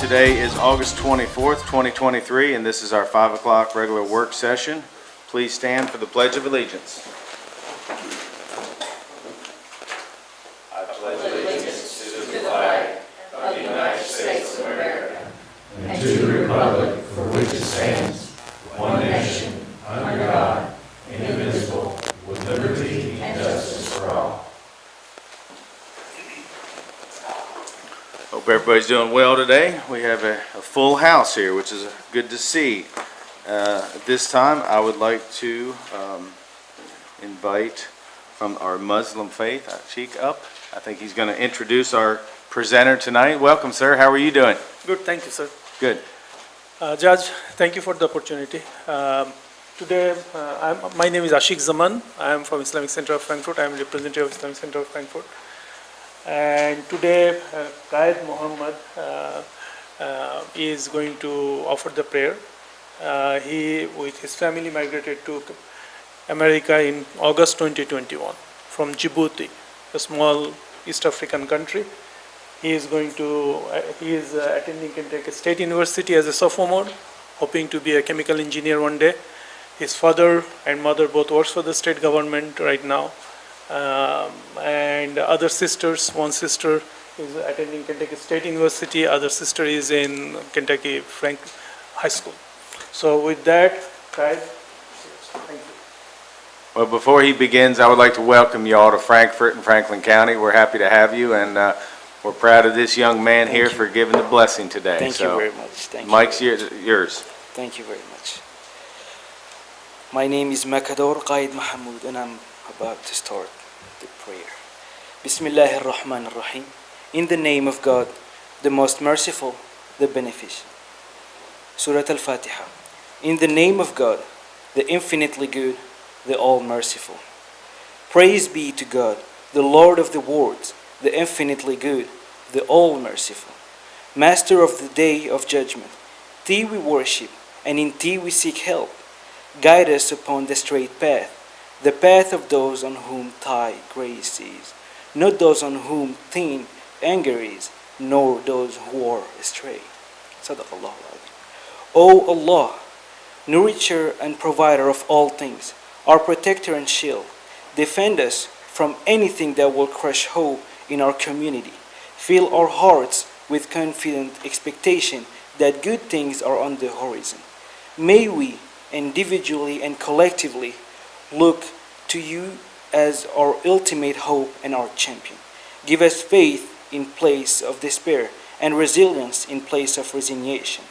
Today is August 24th, 2023, and this is our 5 o'clock regular work session. Please stand for the Pledge of Allegiance. I pledge allegiance to the flag of the United States of America and to the republic for which it stands, one nation, under God, indivisible, with liberty and justice for all. Hope everybody's doing well today. We have a full house here, which is good to see. At this time, I would like to invite from our Muslim faith, Sheikh up. I think he's going to introduce our presenter tonight. Welcome, sir. How are you doing? Good, thank you, sir. Good. Judge, thank you for the opportunity. Today, my name is Ashik Zaman. I am from Islamic Center of Frankfurt. I am representative of Islamic Center of Frankfurt. And today, Qaid Muhammad is going to offer the prayer. He, with his family, migrated to America in August 2021 from Djibouti, a small East African country. He is attending Kentucky State University as a sophomore, hoping to be a chemical engineer one day. His father and mother both works for the state government right now. And other sisters, one sister is attending Kentucky State University, other sister is in Kentucky Frank High School. So with that, Qaid, thank you. Well, before he begins, I would like to welcome you all to Frankfurt and Franklin County. We're happy to have you, and we're proud of this young man here for giving the blessing today. Thank you very much. Thank you. Mike's yours. Thank you very much. My name is Makador Qaid Mahmoud, and I'm about to start the prayer. Bismillahir Rahmanir Rahim. In the name of God, the most merciful, the beneficent. Surah Al-Fatiha. In the name of God, the infinitely good, the all-merciful. Praise be to God, the Lord of the worlds, the infinitely good, the all-merciful. Master of the day of judgment. Thee we worship, and in Thee we seek help. Guide us upon the straight path, the path of those on whom Thy grace is, not those on whom Thine anger is, nor those who are astray. Sadaqallahu al-Azim. O Allah, nourisher and provider of all things, our protector and shield, defend us from anything that will crush hope in our community. Fill our hearts with confident expectation that good things are on the horizon. May we, individually and collectively, look to You as our ultimate hope and our champion. Give us faith in place of despair and resilience in place of resignation.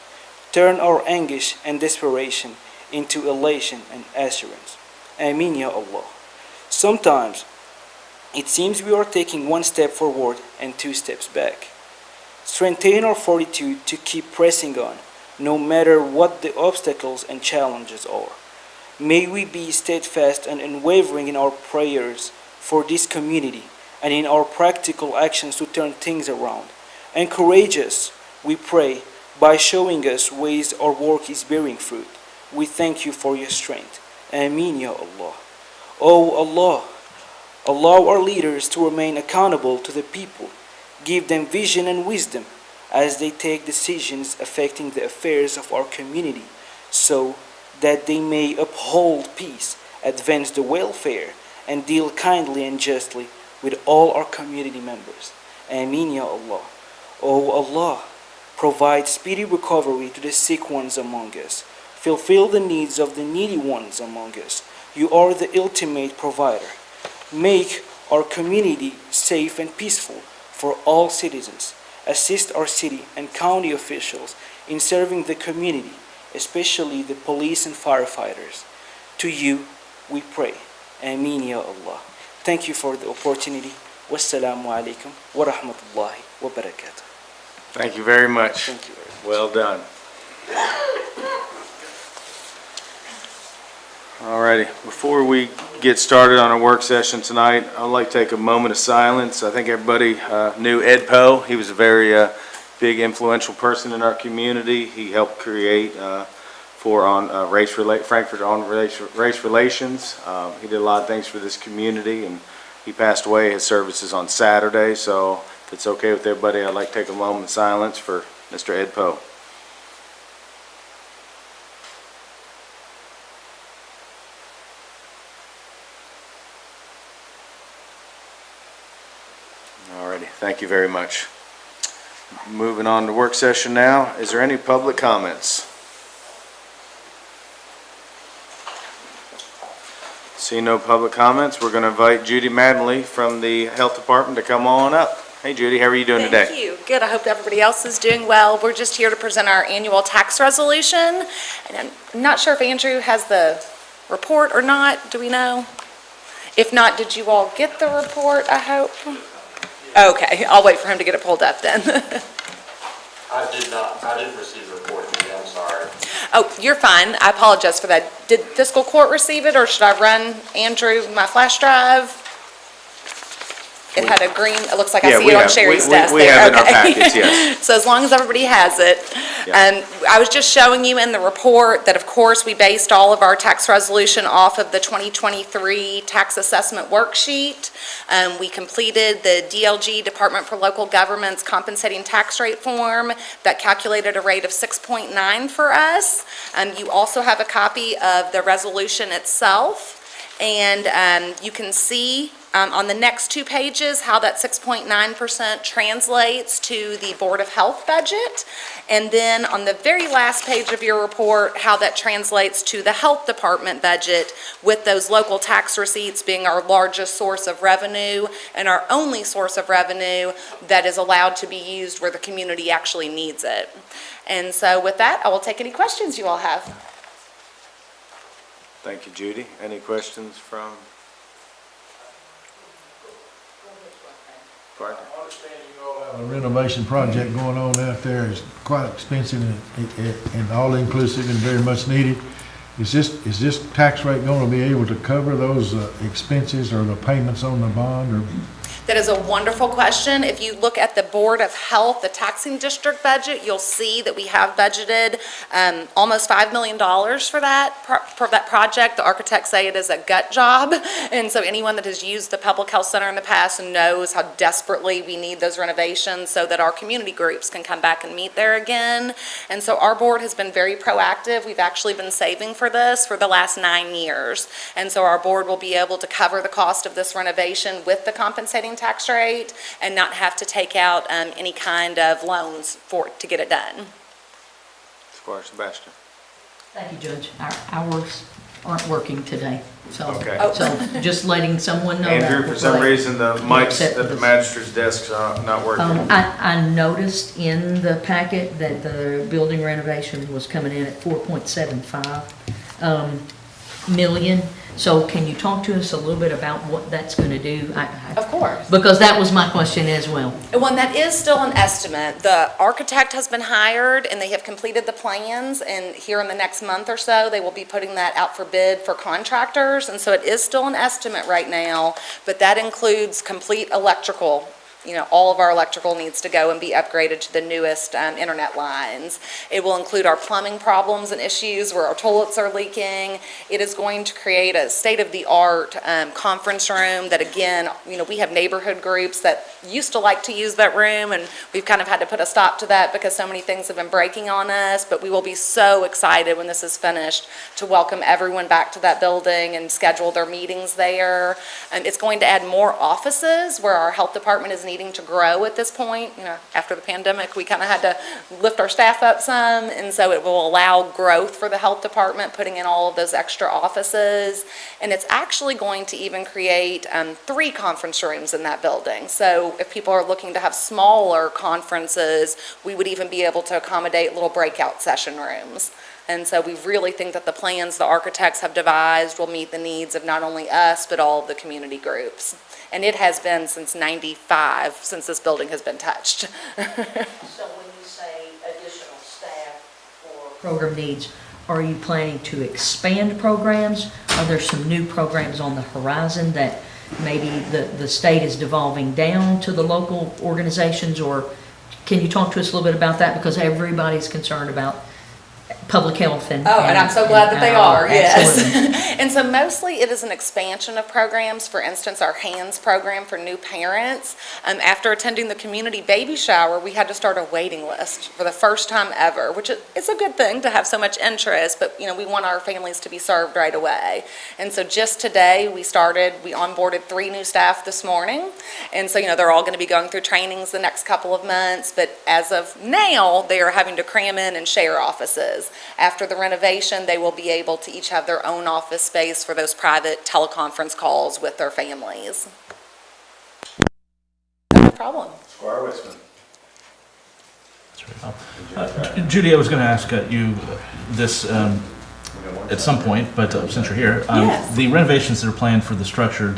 Turn our anguish and desperation into elation and assurance. Ameen, Ya Allah. Sometimes it seems we are taking one step forward and two steps back. Strengthen our fortitude to keep pressing on, no matter what the obstacles and challenges are. May we be steadfast and unwavering in our prayers for this community and in our practical actions to turn things around. Encourage us, we pray, by showing us ways our work is bearing fruit. We thank You for Your strength. Ameen, Ya Allah. O Allah, allow our leaders to remain accountable to the people. Give them vision and wisdom as they take decisions affecting the affairs of our community, so that they may uphold peace, advance the welfare, and deal kindly and justly with all our community members. Ameen, Ya Allah. O Allah, provide speedy recovery to the sick ones among us. Fulfill the needs of the needy ones among us. You are the ultimate provider. Make our community safe and peaceful for all citizens. Assist our city and county officials in serving the community, especially the police and firefighters. To You we pray. Ameen, Ya Allah. Thank you for the opportunity. Wassalamu alaikum wa rahmatullahi wa barakatuh. Thank you very much. Thank you very much. Well done. Alrighty, before we get started on our work session tonight, I'd like to take a moment of silence. I think everybody knew Ed Poe. He was a very big influential person in our community. He helped create Frankfurt on race relations. He did a lot of things for this community, and he passed away. His service is on Saturday, so if it's okay with everybody, I'd like to take a moment of silence for Mr. Ed Poe. Alrighty, thank you very much. Moving on to work session now. Is there any public comments? See no public comments. We're going to invite Judy Mattingly from the Health Department to come on up. Hey Judy, how are you doing today? Thank you. Good. I hope everybody else is doing well. We're just here to present our annual tax resolution. And I'm not sure if Andrew has the report or not. Do we know? If not, did you all get the report, I hope? Okay, I'll wait for him to get it pulled up then. I did not, I didn't receive the report, Judy, I'm sorry. Oh, you're fine. I apologize for that. Did Fiscal Court receive it, or should I run Andrew my flash drive? It had a green, it looks like I Yeah, see we it on have- Sherry's we desk we there. have it in our Okay. packets, yes. So as long as everybody has it. Yeah. I was just showing you in the report that, of course, we based all of our tax resolution off of the 2023 tax assessment worksheet. We completed the DLG, Department for Local Government's compensating tax rate form that calculated a rate of 6.9 for us. You also have a copy of the resolution itself. And you can see on the next two pages how that 6.9% translates to the Board of Health budget. And then on the very last page of your report, how that translates to the Health Department budget, with those local tax receipts being our largest source of revenue and our only source of revenue that is allowed to be used where the community actually needs it. And so with that, I will take any questions you all have. Thank you, Judy. Any questions from? Pardon? I understand you all have a renovation project going on out there. It's quite expensive and all-inclusive and very much needed. Is this tax rate going to be able to cover those expenses or the payments on the bond? Or That is a wonderful question. If you look at the Board of Health, the taxing district budget, you'll see that we have budgeted almost $5 million for that project. The architects say it is a gut job. And so anyone that has used the Public Health Center in the past knows how desperately we need those renovations so that our community groups can come back and meet there again. And so our board has been very proactive. We've actually been saving for this for the last 9 years. And so our board will be able to cover the cost of this renovation with the compensating tax rate and not have to take out any kind of loans to get it done. Squire Sebastian. Thank you, Judge. Our hours aren't working today, so, Okay. so just letting someone know that. Andrew, for some before they- reason, the mics accept at the this. magistrate's desk are not working. I noticed in the packet that the building renovation was coming in at 4.75 million. So can you talk to us a little bit about what that's going to do? Of course. Because that was my question as well. Well, and that is still an estimate. The architect has been hired and they have completed the plans, and here in the next month or so, they will be putting that out for bid for contractors. And so it is still an estimate right now, but that includes complete electrical. You know, all of our electrical needs to go and be upgraded to the newest internet lines. It will include our plumbing problems and issues where our toilets are leaking. It is going to create a state-of-the-art conference room that, again, you know, we have neighborhood groups that used to like to use that room, and we've kind of had to put a stop to that because so many things have been breaking on us. But we will be so excited when this is finished to welcome everyone back to that building and schedule their meetings there. It's going to add more offices where our health department is needing to grow at this point. You know, after the pandemic, we kind of had to lift our staff up some, and so it will allow growth for the health department, putting in all of those extra offices. And it's actually going to even create 3 conference rooms in that building. So if people are looking to have smaller conferences, we would even be able to accommodate little breakout session rooms. And so we really think that the plans the architects have devised will meet the needs of not only us, but all of the community groups. And it has been since '95, since this building has been touched. So when you say additional staff for program needs, are you planning to expand programs? Are there some new programs on the horizon that maybe the state is devolving down to the local organizations? Or can you talk to us a little bit about that? Because everybody's concerned about public health and. Oh, and I'm so glad that they are, Absolutely. yes. And so mostly it is an expansion of programs. For instance, our HANDS program for new parents. After attending the community baby shower, we had to start a waiting list for the first time ever, which is a good thing to have so much interest, but, we want our families to be served right away. And so just today, we onboarded 3 new staff this morning. And so, they're all going to be going through trainings the next couple of months, but as of now, they are having to cram in and share offices. After the renovation, they will be able to each have their own office space for those private teleconference calls with their families. No problem. Squire Westman. Judy, I was going to ask you this at some point, but since you're here, Yes. the renovations that are planned for the structure,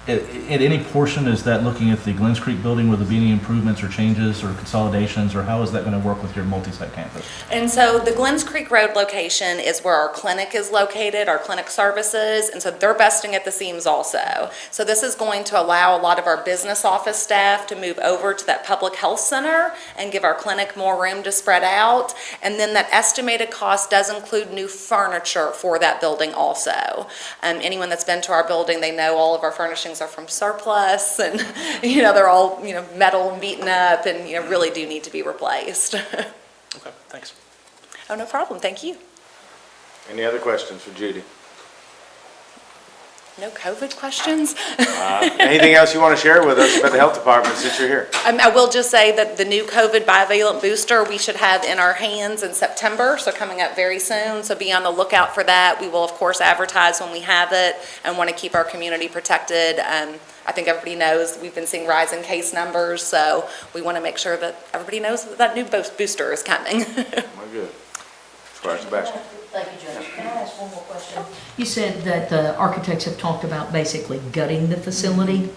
at any portion, is that looking at the Glens Creek building, will there be any improvements or changes or consolidations, or how is that going to work with your multi-site campus? And so the Glens Creek Road location is where our clinic is located, our clinic services, and so they're busting at the seams also. So this is going to allow a lot of our business office staff to move over to that public health center and give our clinic more room to spread out. And then that estimated cost does include new furniture for that building also. Anyone that's been to our building, they know all of our furnishings are from surplus, and they're all metal and beaten up, and really do need to be replaced. Okay, thanks. Oh, no problem. Thank you. Any other questions for Judy? No COVID questions? Anything else you want to share with us about the health department since you're here? I will just say that the new COVID bivalent booster we should have in our hands in September, so coming up very soon. So be on the lookout for that. We will, of course, advertise when we have it and want to keep our community protected. I think everybody knows we've been seeing rising case numbers, so we want to make sure that everybody knows that that new booster is coming. Well, good. Squire Sebastian. Thank you, Judge. Can I ask one more question? You said that the architects have talked about basically gutting the facility.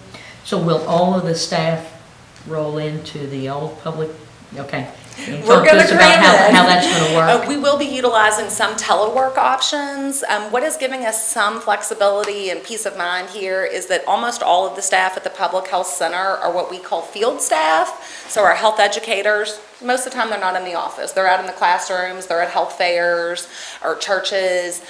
So will all of the staff roll into the old public? Okay. Can you We're talk to gonna us about cram it. how that's going to work? We will be utilizing some telework options. What is giving us some flexibility and peace of mind here is that almost all of the staff at the Public Health Center are what we call field staff. So our health educators, most of the time they're not in the office. They're out in the classrooms, they're at health fairs or churches.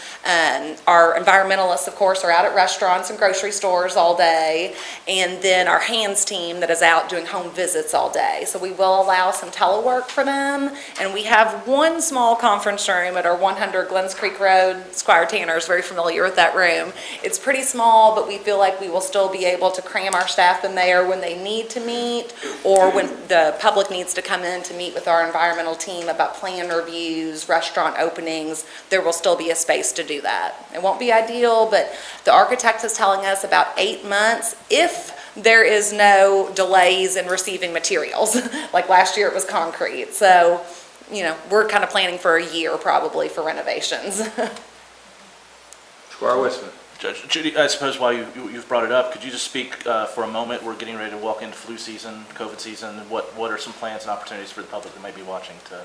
Our environmentalists, of course, are out at restaurants and grocery stores all day. And then our hands team that is out doing home visits all day. So we will allow some telework for them. And we have one small conference room at our 100 Glens Creek Road. Squire Tanner is very familiar with that room. It's pretty small, but we feel like we will still be able to cram our staff in there when they need to meet or when the public needs to come in to meet with our environmental team about plan reviews, restaurant openings. There will still be a space to do that. It won't be ideal, but the architect is telling us about 8 months if there is no delays in receiving materials. Like last year it was concrete. So, we're kind of planning for a year probably for renovations. Squire Westman. Judge Judy, I suppose while you've brought it up, could you just speak for a moment? We're getting ready to walk into flu season, COVID season. What are some plans and opportunities for the public that may be watching to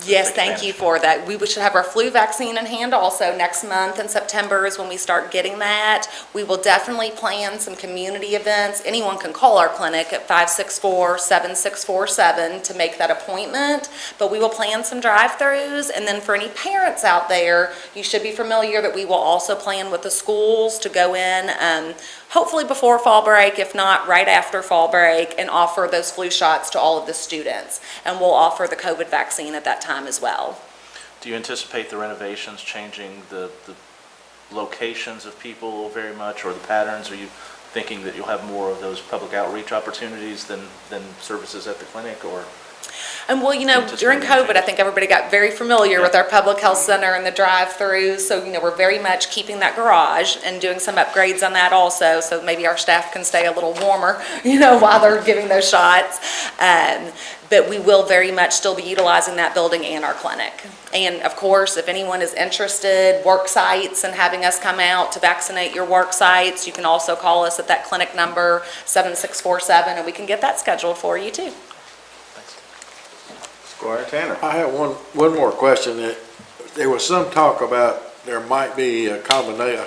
Yes, take thank advantage? you for that. We should have our flu vaccine in hand also next month. In September is when we start getting that. We will definitely plan some community events. Anyone can call our clinic at 564-7647 to make that appointment. But we will plan some drive-throughs. And then for any parents out there, you should be familiar that we will also plan with the schools to go in hopefully before fall break, if not right after fall break, and offer those flu shots to all of the students. And we'll offer the COVID vaccine at that time as well. Do you anticipate the renovations changing the locations of people very much, or the patterns? Are you thinking that you'll have more of those public outreach opportunities than services at the clinic, or? And well, during COVID, I think everybody got very familiar with our public health center and the drive-throughs. So, we're very much keeping that garage and doing some upgrades on that also. So maybe our staff can stay a little warmer, while they're giving those shots. But we will very much still be utilizing that building and our clinic. And of course, if anyone is interested, work sites and having us come out to vaccinate your work sites, you can also call us at that clinic number 7647 and we can get that scheduled for you too. Squire Tanner. I have one more question. There was some talk about there might be a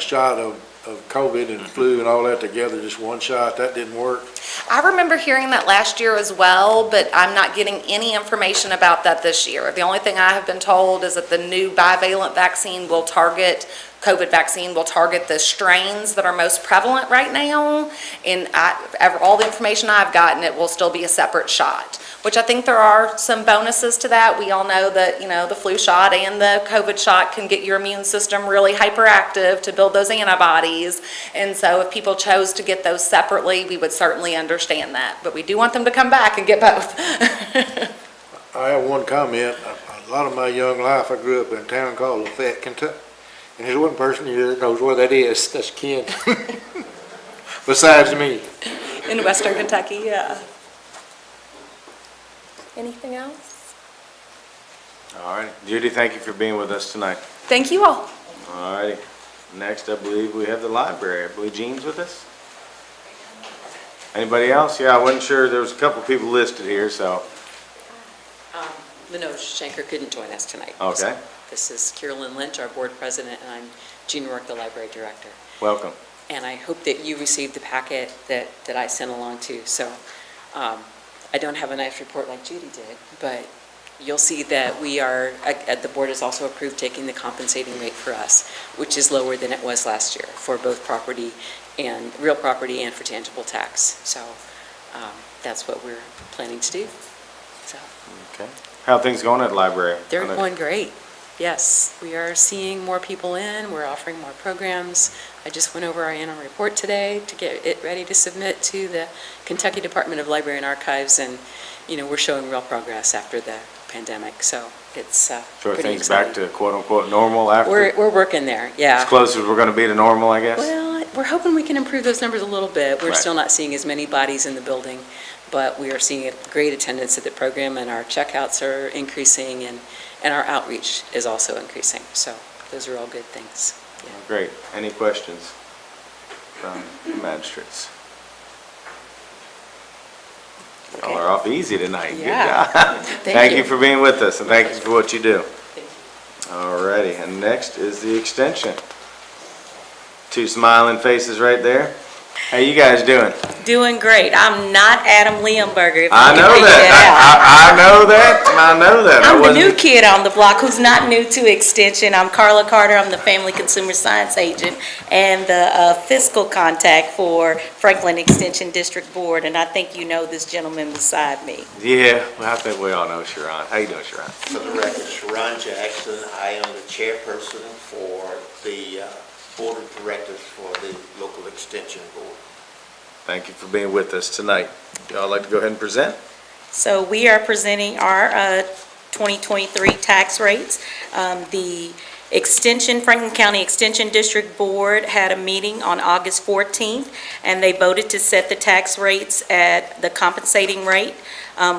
shot of of COVID and flu and all that together, just one shot, that didn't work. I remember hearing that last year as well, but I'm not getting any information about that this year. The only thing I have been told is that the new bivalent vaccine will target, COVID vaccine will target the strains that are most prevalent right now. And all the information I've gotten, it will still be a separate shot, which I think there are some bonuses to that. We all know that, you know, the flu shot and the COVID shot can get your immune system really hyperactive to build those antibodies. And so if people chose to get those separately, we would certainly understand that. But we do want them to come back and get both. I have one comment. A lot of my young life, I grew up in a town called Lafayette, Kentucky. And there's one person here that knows where that is. That's Ken. Besides me. In Western Kentucky, yeah. Anything else? All right, Judy, thank you for being with us tonight. Thank you all. All righty, next I believe we have the library. I believe Jean's with us. Anybody else? Yeah, I wasn't sure, there was a couple people listed here, so. Minoj Shanker couldn't join us tonight. Okay. So this is Carolyn Lynch, our board president, and I'm Jean Rourke, the library director. Welcome. And I hope that you received the packet that I sent along too. So I don't have a nice report like Judy did, but you'll see that we are, the board has also approved taking the compensating rate for us, which is lower than it was last year for both property and real property and for tangible tax. So that's what we're planning to do. So. Okay. How are things going at the library? They're going great. Yes, we are seeing more people in. We're offering more programs. I just went over our annual report today to get it ready to submit to the Kentucky Department of Library and Archives, and you know, we're showing real progress after the pandemic. So it's So pretty things exciting. back to quote unquote normal after? We're working there. Yeah. As close as we're going to be to normal, I guess? Well, we're hoping we can improve those numbers a little bit. We're Right. still not seeing as many bodies in the building, but we are seeing a great attendance at the program, and our checkouts are increasing, and our outreach is also increasing. So those are all good things. Yeah. Great. Any questions from the magistrates? Y'all are off easy tonight. Good Yeah. job. Thank you you. for being with us, and thank you for what you do. Thank you. All righty, and next is the extension. Two smiling faces right there. How you guys doing? Doing great. I'm not Adam Leonberger. if I you can know figure that. it out. I know that. I know that. I'm I the new wasn't- kid on the block who's not new to Extension. I'm Carla Carter. I'm the Family Consumer Science Agent and the fiscal contact for Franklin Extension District Board, and I think you know this gentleman beside me. Yeah, well, I think we all know Sharon. How you doing, Sharon? For the record, Sharon Jackson, I am the chairperson for the Board of Directors for the local extension board. Thank you for being with us tonight. Y'all like to go ahead and present? So we are presenting our 2023 tax rates. The Franklin County Extension District Board had a meeting on August 14th, and they voted to set the tax rates at the compensating rate.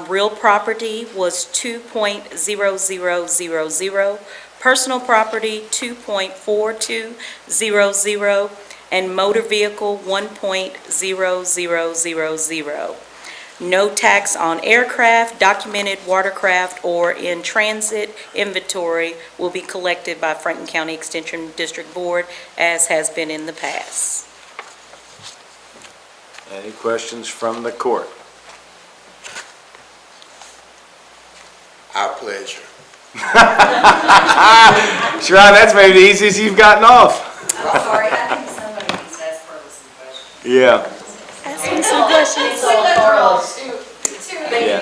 Real property was 2.0000, personal property 2.4200, and motor vehicle 1.0000. No tax on aircraft, documented watercraft, or in transit inventory will be collected by Franklin County Extension District Board, as has been in the past. Any questions from the court? Our pleasure. Sharon, that's maybe the easiest you've gotten off. Sorry, I think somebody needs to ask Carla some questions. Yeah. Ask me some questions. Yeah.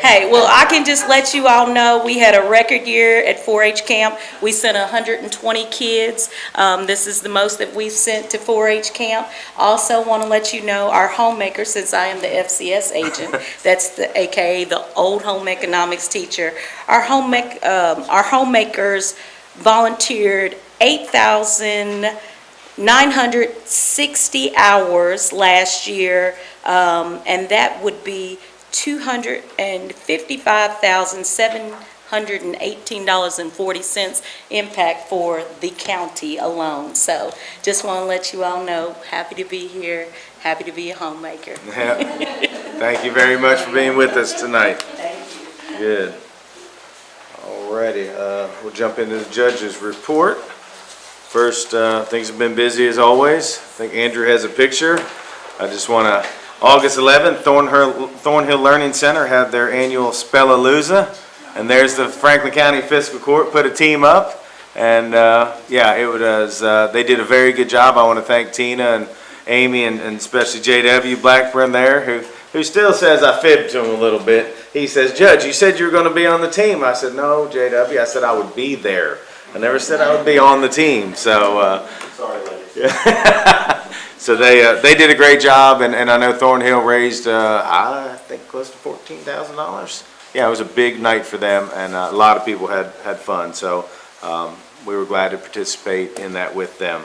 Hey, well, I can just let you all know, we had a record year at 4-H camp. We sent 120 kids. This is the most that we've sent to 4-H camp. Also want to let you know, our homemaker, since I am the FCS agent, that's the AKA the old home economics teacher, our homemakers volunteered 8,960 hours last year, and that would be $255,718.40 impact for the county alone. So just want to let you all know, happy to be here, happy to be a homemaker. Yeah. Thank you very much for being with us tonight. Good. All righty, we'll jump into the judge's report. First, things have been busy as always. I think Andrew has a picture. I just want to, August 11th, Thornhill Learning Center had their annual Spellalooza. And there's the Franklin County Fiscal Court put a team up. And yeah, it was, they did a very good job. I want to thank Tina and Amy and especially JW Blackburn there, who still says I fibbed to him a little bit. He says, Judge, you said you were going to be on the team. I said, no, JW, I said I would be there. I never said I would be on the team. So, Sorry, ladies. so they did a great job, and I know Thornhill raised, I think, close to $14,000. Yeah, it was a big night for them, and a lot of people had fun. So we were glad to participate in that with them.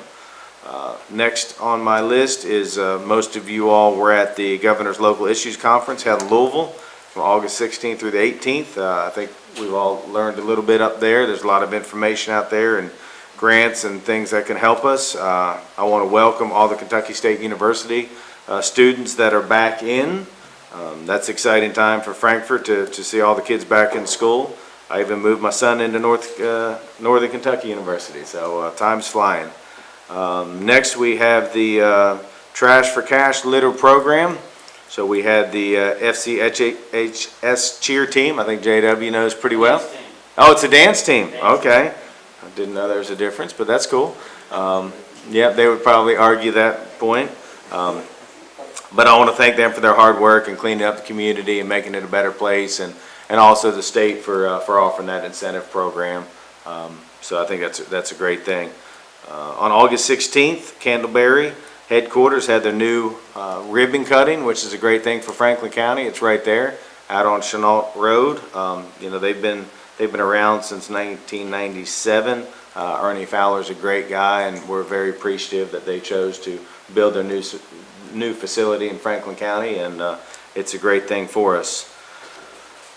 Next on my list is most of you all were at the Governor's Local Issues Conference held in Louisville from August 16th through the 18th. I think we've all learned a little bit up there. There's a lot of information out there and grants and things that can help us. I want to welcome all the Kentucky State University students that are back in. That's an exciting time for Frankfort to see all the kids back in school. I even moved my son into Northern Kentucky University, so time's flying. Next, we have the Trash for Cash litter program. So we had the FCHS cheer team. I think JW knows pretty well. Oh, it's a dance team. Okay. I didn't know there was a difference, but that's cool. Yeah, they would probably argue that point. But I want to thank them for their hard work and cleaning up the community and making it a better place, and also the state for offering that incentive program. So I think that's a great thing. On August 16th, Candleberry headquarters had their new ribbon cutting, which is a great thing for Franklin County. It's right there out on Chenault Road. You know, they've been around since 1997. Ernie Fowler's a great guy, and we're very appreciative that they chose to build their new facility in Franklin County, and it's a great thing for us.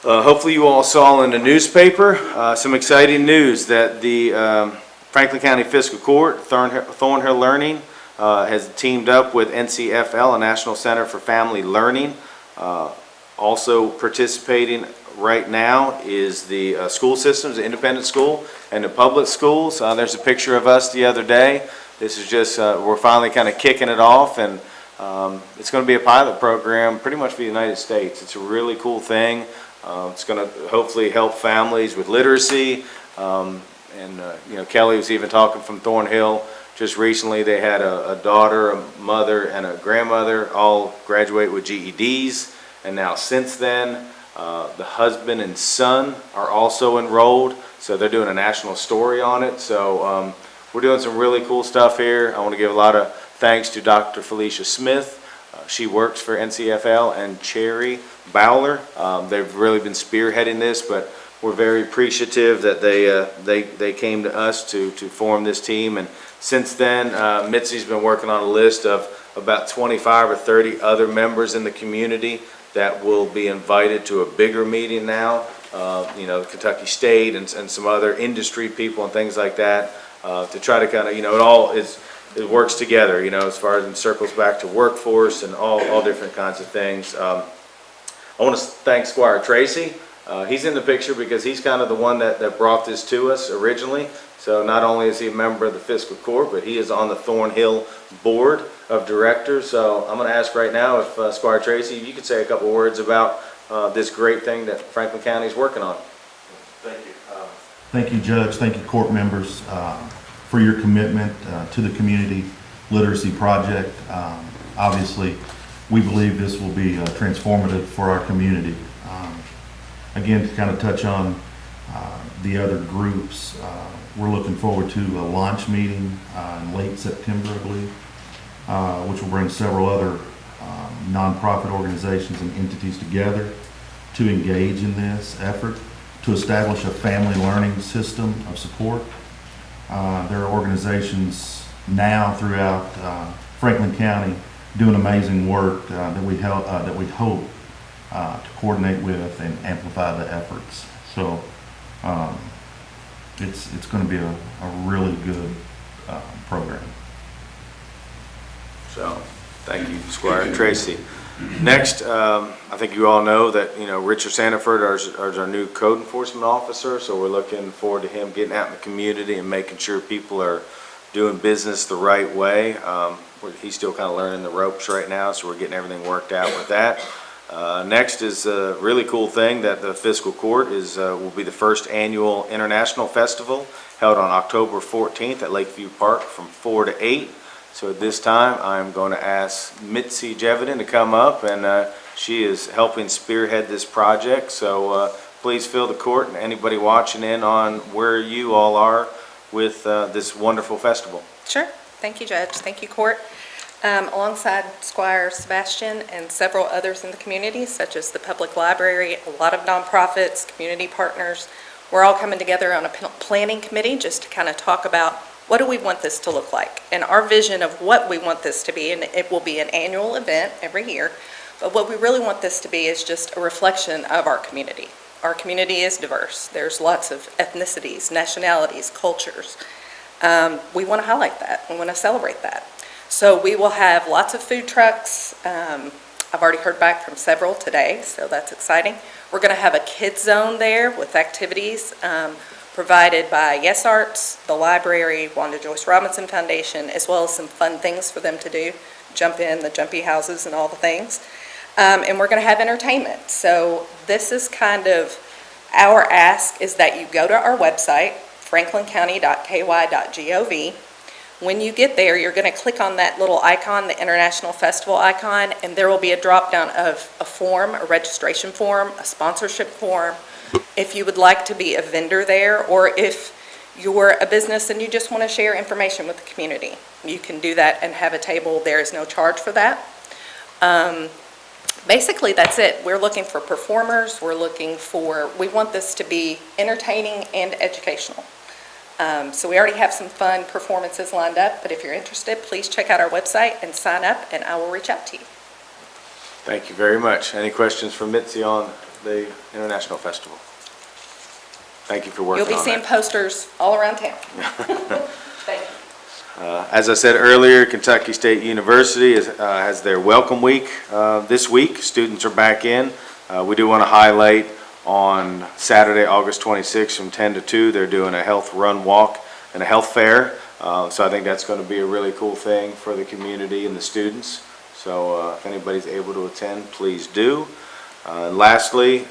Hopefully you all saw in the newspaper some exciting news that the Franklin County Fiscal Court, Thornhill Learning, has teamed up with NCFL, a National Center for Family Learning. Also participating right now is the school systems, the independent school and the public schools. There's a picture of us the other day. This is just, we're finally kind of kicking it off, and it's going to be a pilot program pretty much for the United States. It's a really cool thing. It's going to hopefully help families with literacy. You know, Kelly was even talking from Thornhill. Just recently they had a daughter, a mother, and a grandmother all graduate with GEDs. And now since then, the husband and son are also enrolled. So they're doing a national story on it. So we're doing some really cool stuff here. I want to give a lot of thanks to Dr. Felicia Smith. She works for NCFL, and Cherry Bowler. They've really been spearheading this, but we're very appreciative that they came to us to form this team. And since then, Mitzi's been working on a list of about 25 or 30 other members in the community that will be invited to a bigger meeting now. You know, Kentucky State and some other industry people and things like that, to try to kind of, you know, it works together, you know, as far as it circles back to workforce and all different kinds of things. I want to thank Squire Tracy. He's in the picture because he's kind of the one that brought this to us originally. So not only is he a member of the Fiscal Court, but he is on the Thornhill Board of Directors. So I'm going to ask right now if Squire Tracy, you could say a couple words about this great thing that Franklin County is working on. Thank you. Thank you, Judge. Thank you, court members, for your commitment to the community literacy project. Obviously, we believe this will be transformative for our community. Again, to kind of touch on the other groups, we're looking forward to a launch meeting in late September, I believe, which will bring several other nonprofit organizations and entities together to engage in this effort to establish a family learning system of support. There are organizations now throughout Franklin County doing amazing work that we hope to coordinate with and amplify the efforts. So it's going to be a really good program. So thank you, Squire Tracy. Next, I think you all know that, you know, Richard Sanford is our new code enforcement officer. So we're looking forward to him getting out in the community and making sure people are doing business the right way. He's still kind of learning the ropes right now, so we're getting everything worked out with that. Next is a really cool thing that the Fiscal Court will be the first annual international festival held on October 14th at Lakeview Park from 4 to 8. So at this time, I'm going to ask Mitzi Jevedin to come up, and she is helping spearhead this project. So please fill the court and anybody watching in on where you all are with this wonderful festival. Sure. Thank you, Judge. Thank you, Court. Alongside Squire Sebastian and several others in the community, such as the Public Library, a lot of nonprofits, community partners, we're all coming together on a planning committee just to kind of talk about what do we want this to look like, and our vision of what we want this to be. And it will be an annual event every year, but what we really want this to be is just a reflection of our community. Our community is diverse. There's lots of ethnicities, nationalities, cultures. We want to highlight that. We want to celebrate that. So we will have lots of food trucks. I've already heard back from several today, so that's exciting. We're going to have a kids zone there with activities provided by Yes Arts, the library, Wanda Joyce Robinson Foundation, as well as some fun things for them to do, jump in the jumpy houses and all the things. And we're going to have entertainment. So this is kind of our ask, is that you go to our website, franklincounty.ky.gov. When you get there, you're going to click on that little icon, the International Festival icon, and there will be a drop-down of a form, a registration form, a sponsorship form. If you would like to be a vendor there, or if you're a business and you just want to share information with the community, you can do that and have a table. There is no charge for that. Basically, that's it. We're looking for performers. We want this to be entertaining and educational. So we already have some fun performances lined up, but if you're interested, please check out our website and sign up, and I will reach out to you. Thank you very much. Any questions for Mitzi on the International Festival? Thank you for working on that. You'll be seeing posters all around town. Thank you. As I said earlier, Kentucky State University has their Welcome Week this week. Students are back in. We do want to highlight on Saturday, August 26th from 10 to 2, they're doing a health run walk and a health fair. So I think that's going to be a really cool thing for the community and the students. So if anybody's able to attend, please do. And lastly,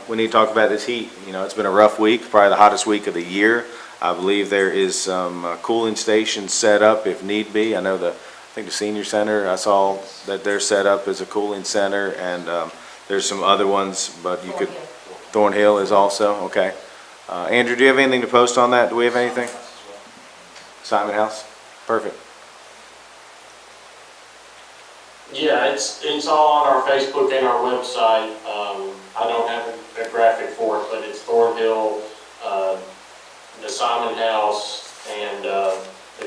we need to talk about this heat. You know, it's been a rough week, probably the hottest week of the year. I believe there is some cooling stations set up if need be. I think the senior center, I saw that they're set up as a cooling center, and there's some other ones, but you could. Thornhill is also, okay. Andrew, do you have anything to post on that? Do we have anything? Simon House? Perfect. Yeah, it's all on our Facebook and our website. I don't have a graphic for it, but it's Thornhill, the Simon House, and the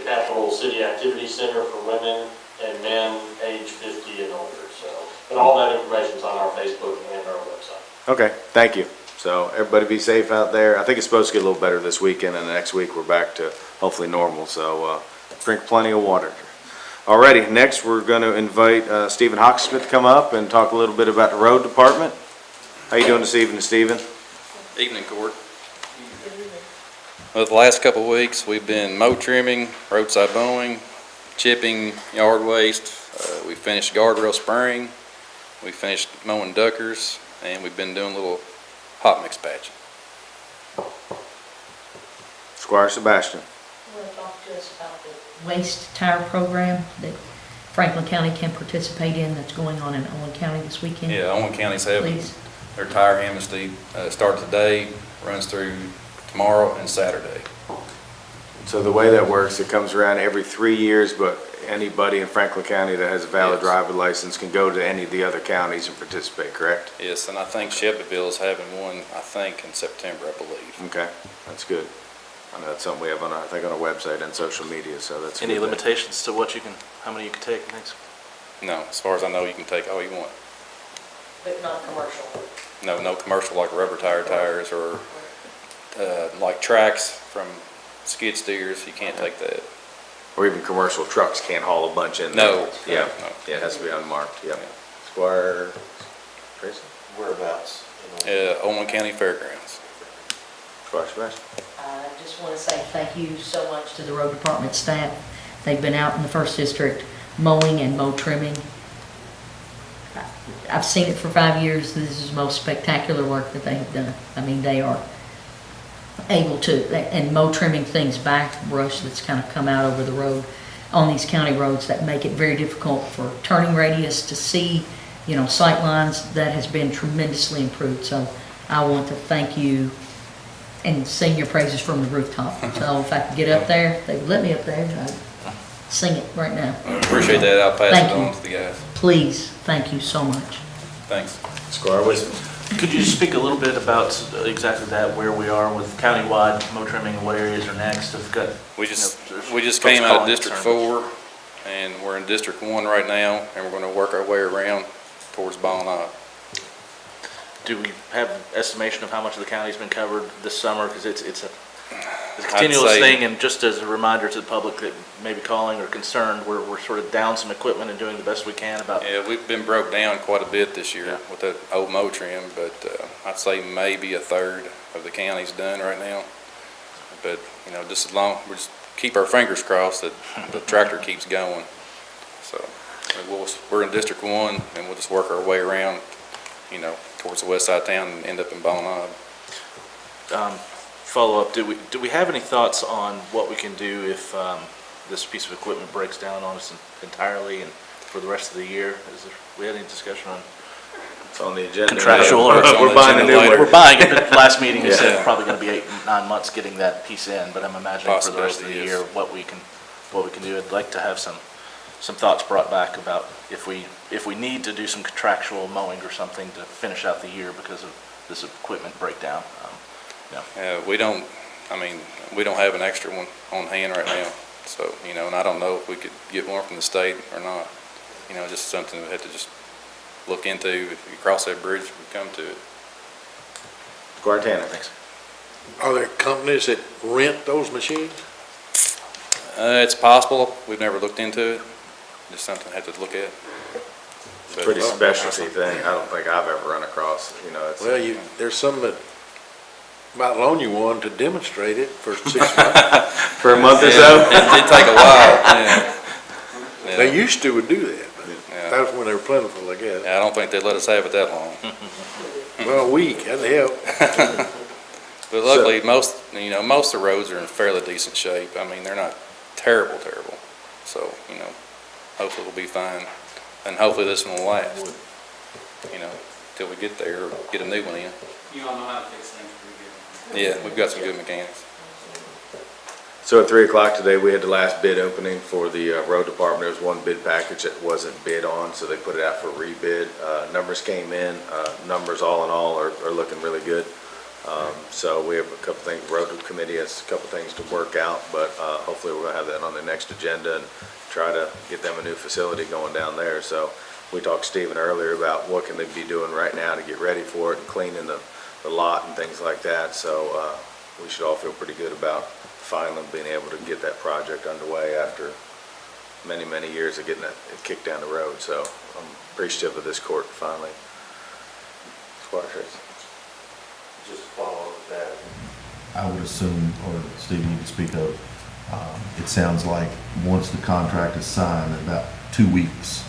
Capital City Activity Center for women and men age 50 and older. So, but all that information's on our Facebook and our website. Okay, thank you. So everybody be safe out there. I think it's supposed to get a little better this weekend, and the next week we're back to hopefully normal. So drink plenty of water. Alrighty, next we're going to invite Stephen Hawksmith to come up and talk a little bit about the road department. How you doing this evening, Stephen? Evening, Court. Well, the last couple of weeks we've been mow trimming, roadside mowing, chipping yard waste. We finished guardrail spraying. We finished mowing duckers, and we've been doing a little hot mix patching. Squire Sebastian. You want to talk to us about the waste tire program that Franklin County can participate in that's going on in Owen County this weekend? Yeah, Owen County's having Please. their tire amnesty start today, runs through tomorrow and Saturday. So the way that works, it comes around every 3 years, but anybody in Franklin County that has a valid Yes. driver license can go to any of the other counties and participate, correct? Yes, and I think Shelbyville is having one, I think, in September, I believe. Okay, that's good. I know that's something we have on our, I think, on our website and social media, so that's a Any good thing. limitations to how many you can take and things? No, as far as I know, you can take all you want. But not commercial. No commercial like rubber tires or like tracks from skid steers, you can't take that. Or even commercial trucks can't haul a bunch in there. No. Yeah, No. yeah, it has to be unmarked, yeah. Squire Tracy? Whereabouts? Owen County Fairgrounds. Squire Sebastian? I just want to say thank you so much to the road department staff. They've been out in the first district mowing and mow trimming. I've seen it for 5 years. This is the most spectacular work that they have done. I mean, they are able to, and mow trimming things back, brush that's kind of come out over the road on these county roads that make it very difficult for turning radius to see, you know, sight lines. That has been tremendously improved. So I want to thank you and sing your praises from the rooftop. So if I could get up there, they would let me up there, I'd sing it right now. Appreciate that. I'll pass Thank it you. on to the guys. Please, thank you so much. Thanks. Squire Wisdom. Could you just speak a little bit about exactly that, where we are with countywide mow trimming, what areas are next? I've got, We just folks came out of calling District concerned. 4, and we're in District 1 right now, and we're gonna work our way around towards Ball Knob. Do we have estimation of how much of the county's been covered this summer? Because it's a continuous say- thing, and just as a reminder to the public that may be calling or concerned, we're sort of down some equipment and doing the best we can about. Yeah, we've been broke down quite a bit this year Yeah. with that old mow trim, but I'd say maybe a third of the county's done right now. But, you know, just as long, we just keep our fingers crossed that the tractor keeps going. So, we're in District 1, and we'll just work our way around, you know, towards the west side of town and end up in Ball Knob. Follow-up, do we have any thoughts on what we can do if this piece of equipment breaks down on us entirely and for the rest of the year? We had any discussion on It's on the agenda. contractual, or It's on We're the buying a agenda new later. one. we're buying it, but last meeting you said Yeah. it's probably gonna be 8-9 months getting that piece in, but I'm imagining for the rest of the Possibility, year, yes. what we can do. I'd like to have some thoughts brought back about if we need to do some contractual mowing or something to finish out the year because of this equipment breakdown. We don't have an extra one on hand right now, so, you know, and I don't know if we could get one from the state or not. You know, just something we have to just look into. If you cross that bridge, we come to it. Squire Tanner. Thanks. Are there companies that rent those machines? It's possible. We've never looked into it. Just something I have to look at. But- Pretty specialty thing. I don't think I've ever run across, you know, it's. Well, there's some that might loan you one to demonstrate it for 6 months. For a month or Yeah, so? It did take a while, yeah. Yeah. They used to would do that, but Yeah. that was when they were plentiful, I guess. I don't think they'd let us have it that long. Well, a week, that'd help. But luckily, most of the roads are in fairly decent shape. I mean, they're not terrible. So, you know, hopefully we'll be fine. And hopefully this one will last, you know, till we get there or get a new one in. You all know how to fix things pretty good. Yeah, we've got some good mechanics. So at 3 o'clock today, we had the last bid opening for the road department. There was one bid package that wasn't bid on, so they put it out for rebid. Numbers came in, numbers all in all are looking really good. So we have a couple things, road committee has a couple things to work out, but hopefully we're gonna have that on the next agenda and try to get them a new facility going down there. So we talked to Stephen earlier about what can they be doing right now to get ready for it and cleaning the lot and things like that. So we should all feel pretty good about finally being able to get that project underway after many, many years of getting it kicked down the road. So I'm appreciative of this court finally. Squire Tracy. Just follow up with that. I would assume, or Steve, you can speak of, it sounds like once the contract is signed, about 2 weeks.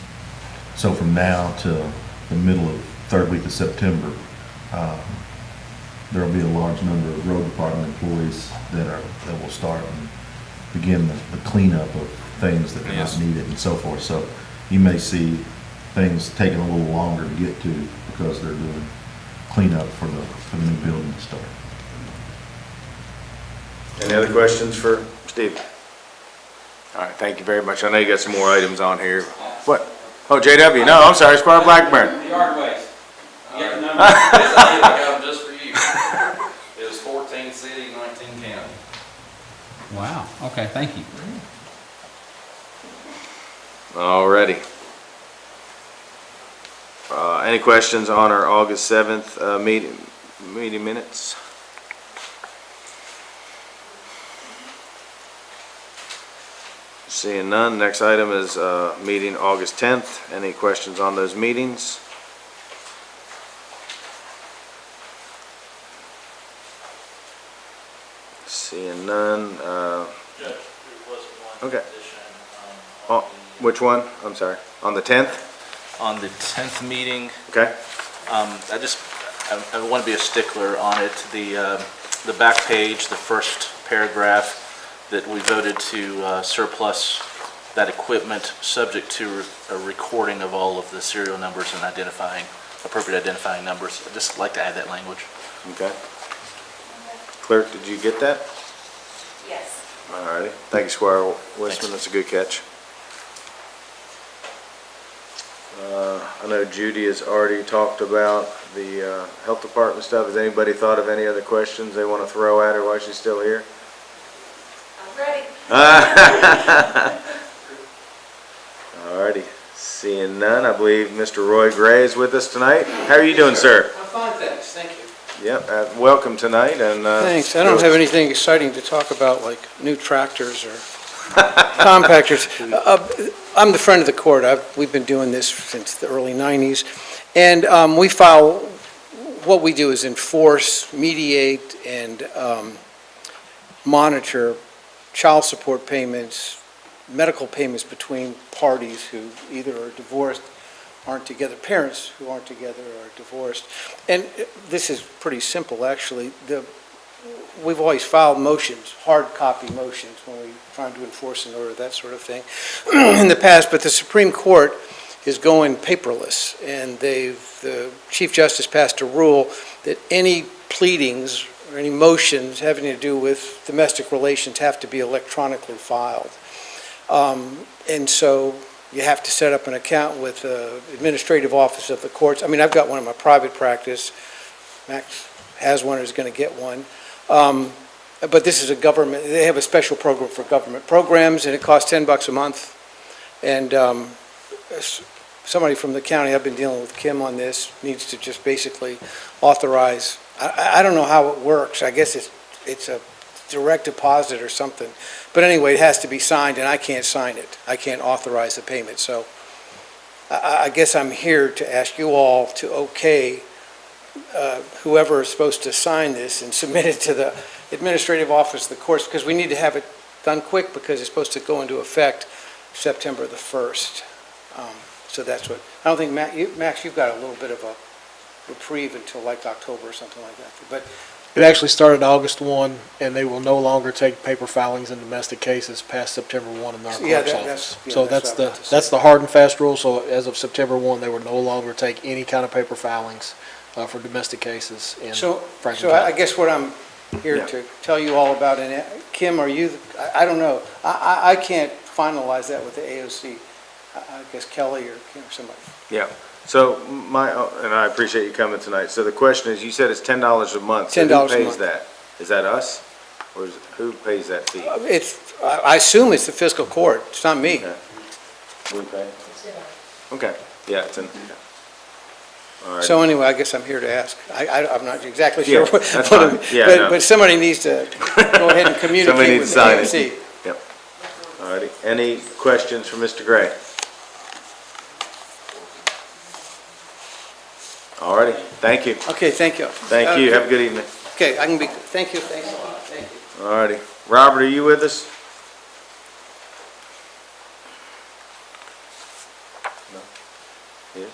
So from now to the middle of third week of September, there'll be a large number of road department employees that will start and begin the cleanup of things that are Yes. not needed and so forth. So you may see things taking a little longer to get to because they're doing cleanup for the new building to start. Any other questions for Steve? All right, thank you very much. I know you got some more items on here. What? Oh, JW, no, I'm sorry, Squire Blackburn. The yard waste. You got the number? Yes, I did. I got them just for you. It was 14 city, 19 county. Wow, okay, thank you. All righty. Any questions on our August 7th meeting minutes? Seeing none, next item is meeting August 10th. Any questions on those meetings? none. Judge, there was one Okay. position, Oh, which one? I'm sorry. On the 10th? on the 10th meeting. Okay. I want to be a stickler on it. The back page, the first paragraph, that we voted to surplus that equipment subject to a recording of all of the serial numbers and appropriate identifying numbers. I'd just like to add that language. Okay. Clerk, did you get that? Yes. All righty. Thank you, Squire Westman. Thanks. That's a good catch. I know Judy has already talked about the health department stuff. Has anybody thought of any other questions they want to throw at her while she's still here? I'm ready. All righty. Seeing none, I believe Mr. Roy Gray is with us tonight. How are you doing, sir? I'm fine, thanks, thank you. Yep, welcome tonight. And Thanks, I don't have anything exciting to talk about, like new tractors or compactors. I'm the friend of the court. We've been doing this since the early 90s. And what we do is enforce, mediate, and monitor child support payments, medical payments between parties who either are divorced, aren't together, parents who aren't together are divorced. And this is pretty simple, actually. We've always filed motions, hard copy motions, when we're trying to enforce an order, that sort of thing, in the past. But the Supreme Court is going paperless, and the Chief Justice passed a rule that any pleadings or any motions having to do with domestic relations have to be electronically filed. And so you have to set up an account with the administrative office of the courts. I mean, I've got one in my private practice. Max has one or is going to get one. But this is a government, they have a special program for government programs, and it costs $10 a month. And somebody from the county, I've been dealing with Kim on this, needs to just basically authorize. I don't know how it works. I guess it's a direct deposit or something. But anyway, it has to be signed, and I can't sign it. I can't authorize the payment. So I guess I'm here to ask you all to okay whoever is supposed to sign this and submit it to the administrative office of the courts, because we need to have it done quick, because it's supposed to go into effect September the 1st. So that's what, I don't think, Max, you've got a little bit of a reprieve until like October or something like that. But It actually started August 1, and they will no longer take paper filings in domestic cases past September 1 in our Yeah, clerk's that's- office. yeah, So that's what I meant to say. that's the hard and fast rule. So as of September 1, they will no longer take any kind of paper filings for domestic cases in So Franklin I County. guess what I'm here to tell you all about, and Kim, are you, I don't know, I can't finalize that with the AOC. I guess Kelly or Kim or somebody. Yeah. So and I appreciate you coming tonight. So the question is, you said it's $10 a month. So $10 a month. Who pays that? Is that us? Or who pays that fee? I assume it's the fiscal court, it's not me. Okay. We pay? Okay. Yeah, it's in. All right. So anyway, I guess I'm here to ask. I'm not exactly Yeah, sure what, that's fine. Yeah, no. but somebody needs to go ahead and communicate Somebody with needs the to sign it. AOC. Yep. All righty. Any questions for Mr. Gray? All righty. Thank you. Okay, thank you. Thank you. Have a good evening. Okay, I can be, thank you, thanks a lot, thank you. All righty. Robert, are you with us? No? Yes?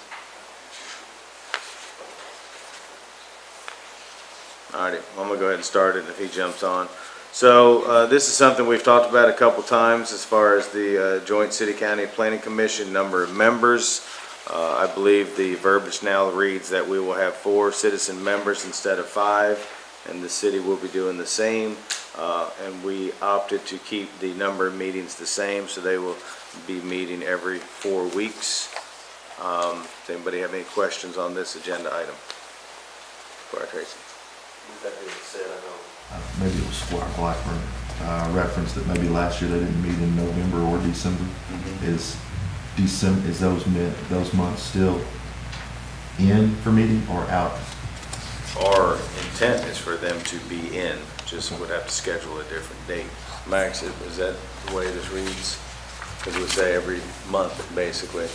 All righty. I'm going to go ahead and start it if he jumps on. So this is something we've talked about a couple times as far as the Joint City-County Planning Commission number of members. I believe the verbiage now reads that we will have 4 citizen members instead of 5, and the city will be doing the same. And we opted to keep the number of meetings the same, so they will be meeting every 4 weeks. Does anybody have any questions on this agenda item? Squire Tracy. With that being said, I know. Maybe it was Squire Blackburn referenced that maybe last year they didn't meet in November or December. Is those months still in for meeting or out? Our intent is for them to be in, just would have to schedule a different date. Max, is that the way this reads? Because we say every month, basically.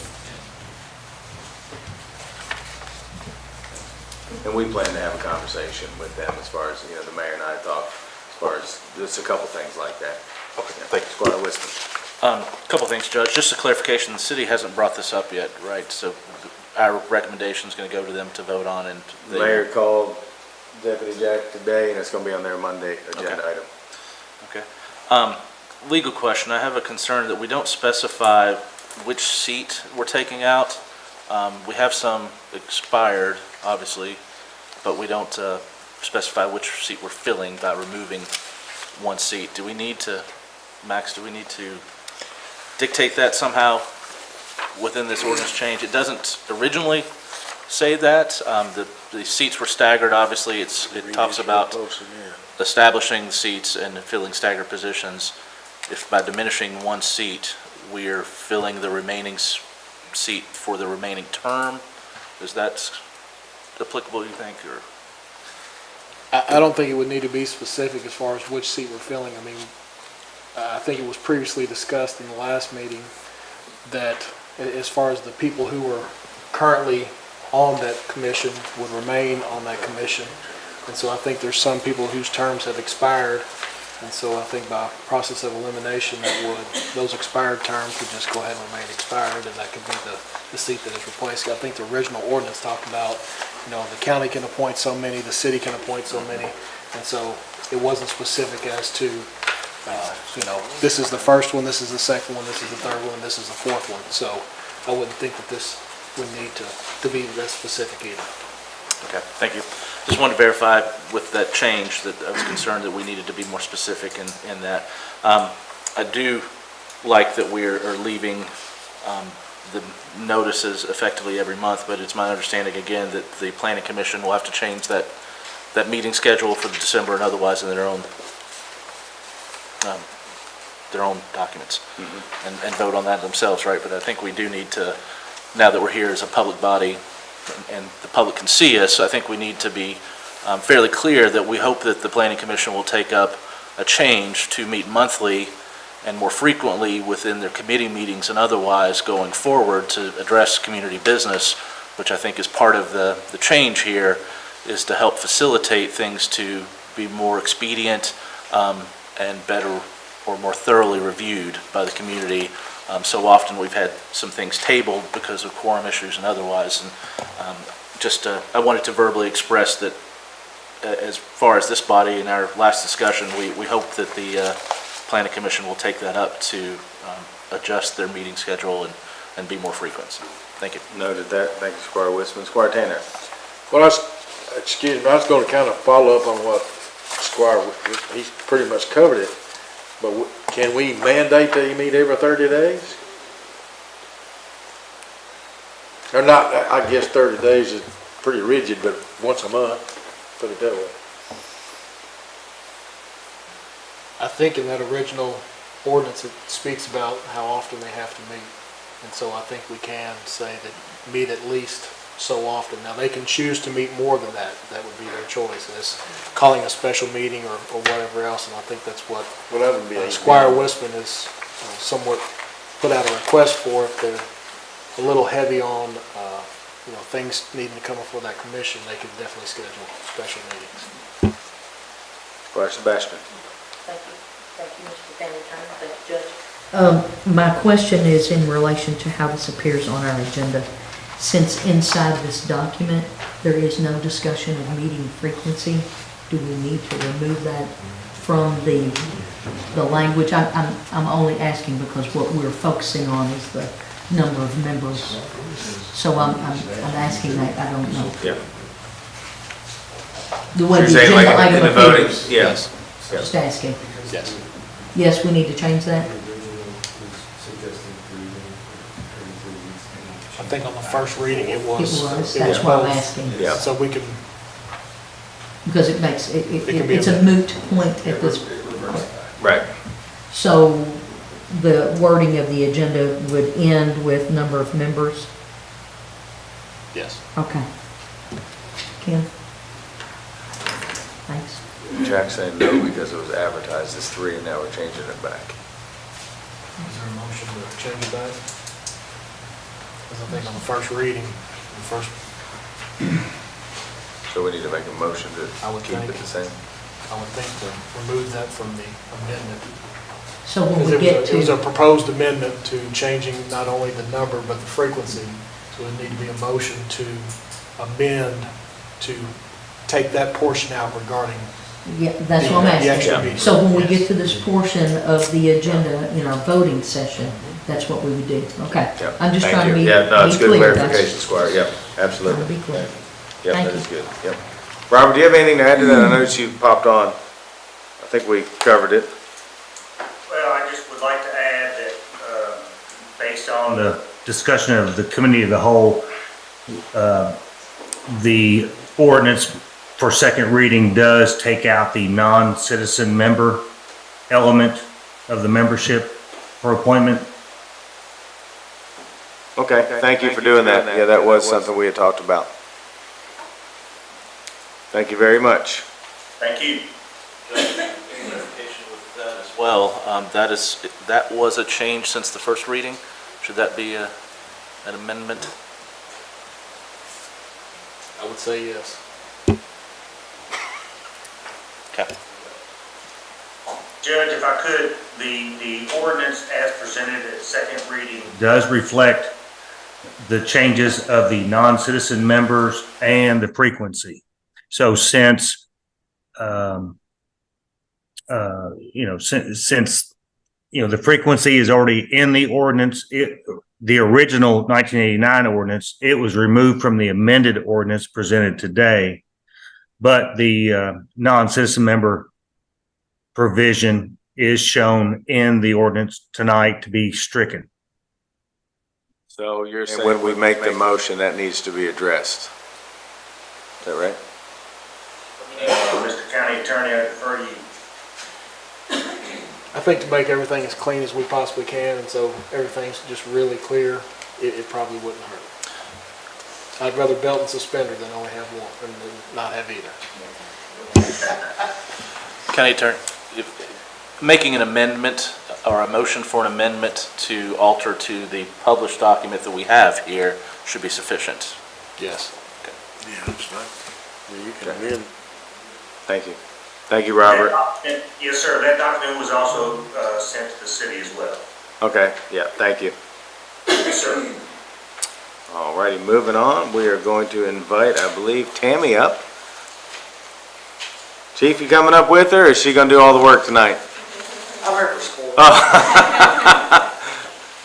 And we plan to have a conversation with them as far as, the mayor and I talked, as far as just a couple things like that. Okay, thank you. Squire Wisdom. Couple things, Judge. Just a clarification, the city hasn't brought this up yet, right? So our recommendation is going to go to them to vote on, and they... Mayor called Deputy Jack today, and it's going to be on their Monday agenda item. Okay. Legal question. I have a concern that we don't specify which seat we're taking out. We have some expired, obviously, but we don't specify which seat we're filling by removing one seat. Do we need to, Max, do we need to dictate that somehow within this ordinance change? It doesn't originally say that. The seats were staggered, obviously. It talks about establishing the seats and filling staggered positions. If by diminishing one seat, we're filling the remaining seat for the remaining term, is that applicable, you think, or? I don't think it would need to be specific as far as which seat we're filling. I mean, I think it was previously discussed in the last meeting that as far as the people who were currently on that commission would remain on that commission. And so I think there's some people whose terms have expired. And so I think by process of elimination, those expired terms would just go ahead and remain expired, and that could be the seat that is replaced. I think the original ordinance talked about, the county can appoint so many, the city can appoint so many. And so it wasn't specific as to, this is the first one, this is the second one, this is the third one, this is the fourth one. So I wouldn't think that this would need to be that specific either. Okay, thank you. Just wanted to verify with that change that I was concerned that we needed to be more specific in that. I do like that we are leaving the notices effectively every month, but it's my understanding again that the Planning Commission will have to change that meeting schedule for December and otherwise in their own documents and vote on that themselves, right? But I think we do need to, now that we're here as a public body, and the public can see us, I think we need to be fairly clear that we hope that the Planning Commission will take up a change to meet monthly and more frequently within their committee meetings and otherwise going forward to address community business, which I think is part of the change here, is to help facilitate things to be more expedient and better or more thoroughly reviewed by the community. So often we've had some things tabled because of quorum issues and otherwise. And I wanted to verbally express that as far as this body in our last discussion, we hope that the Planning Commission will take that up to adjust their meeting schedule and be more frequent. So, thank you. Noted that. Thank you, Squire Wisman. Squire Tanner. Well, I was going to kind of follow up on what Squire, he's pretty much covered it, but can we mandate that you meet every 30 days? Or not, I guess 30 days is pretty rigid, but once a month, put it that way. I think in that original ordinance, it speaks about how often they have to meet. And so I think we can say that meet at least so often. Now, they can choose to meet more than that. That would be their choice. And it's calling a special meeting or whatever else. And I think that's what Squire Wisman is somewhat put out a request for. If they're a little heavy on, things needing to come before that commission, they could definitely schedule special meetings. Squire Sebastian. Thank you. Thank you, Mr. Valentine. Thank you, Judge. My question is in relation to how this appears on our agenda. Since inside this document, there is no discussion of meeting frequency, do we need to remove that from the language? I'm only asking because what we're focusing on is the number of members. So I'm asking that, I don't know. Yeah. The way You're the saying agenda like item in the voting? appears. Yes. Just asking. Yes. Yes, we need to change that? I think on the first reading it was. It was, that's why I'm asking. Yeah. So we can, Because it makes, can be it's a moot point at this point. Right. So the wording of the agenda would end with number of members? yes. Okay. Ken? Thanks. Jack said no because it was advertised as 3 and now we're changing it back. Is there a motion to change it back? Because I think on the first reading, So we need to make a motion to I would keep think. it the same? I would think, to remove that from the amendment. So when Because we get it was a to, proposed amendment to changing not only the number, but the frequency. So it would need to be a motion to amend to take that portion out regarding yeah, that's what I'm the extra asking. meeting. So when we Yes. get to this portion of the agenda in our voting session, that's what we would do. Okay. Yep. I'm just Thank trying to you. be Yeah, no, it's be good clear. clarification, Squire, yep, Trying absolutely. to be clear. Yep, Thank that you. is good, yep. Robert, do you have anything to add to that? I noticed you popped on. I think we covered it. Well, I just would like to add that, based on the discussion of the committee of the whole, the ordinance for second reading does take out the non-citizen member element of the membership for appointment. Okay, thank you for doing that. Yeah, that was something we had talked about. Thank you very much. Thank you. Clarification with that as well, that was a change since the first reading. Should that be an amendment? I would say yes. Okay. Judge, if I could, the ordinance as presented at second reading, Does reflect the changes of the non-citizen members and the frequency. So since, since the frequency is already in the ordinance, the original 1989 ordinance, it was removed from the amended ordinance presented today. But the non-citizen member provision is shown in the ordinance tonight to be stricken. So you're saying when we make the motion, that needs to be addressed. Is that right? Mr. County Attorney, I defer to you. I think to make everything as clean as we possibly can, and so everything's just really clear, it probably wouldn't hurt. I'd rather belt and suspender than only have one, and than not have either. County Attorney, making an amendment or a motion for an amendment to alter to the published document that we have here should be sufficient. Yes. Yeah, that's fine. Yeah, you can amend. Thank you. Thank you, Robert. Yes, sir, that document was also sent to the city as well. Okay, yeah, thank you. Yes, sir. All righty, moving on, we are going to invite, I believe, Tammy up. Chief, you coming up with her, or is she gonna do all the work tonight? I'm here for school. Oh.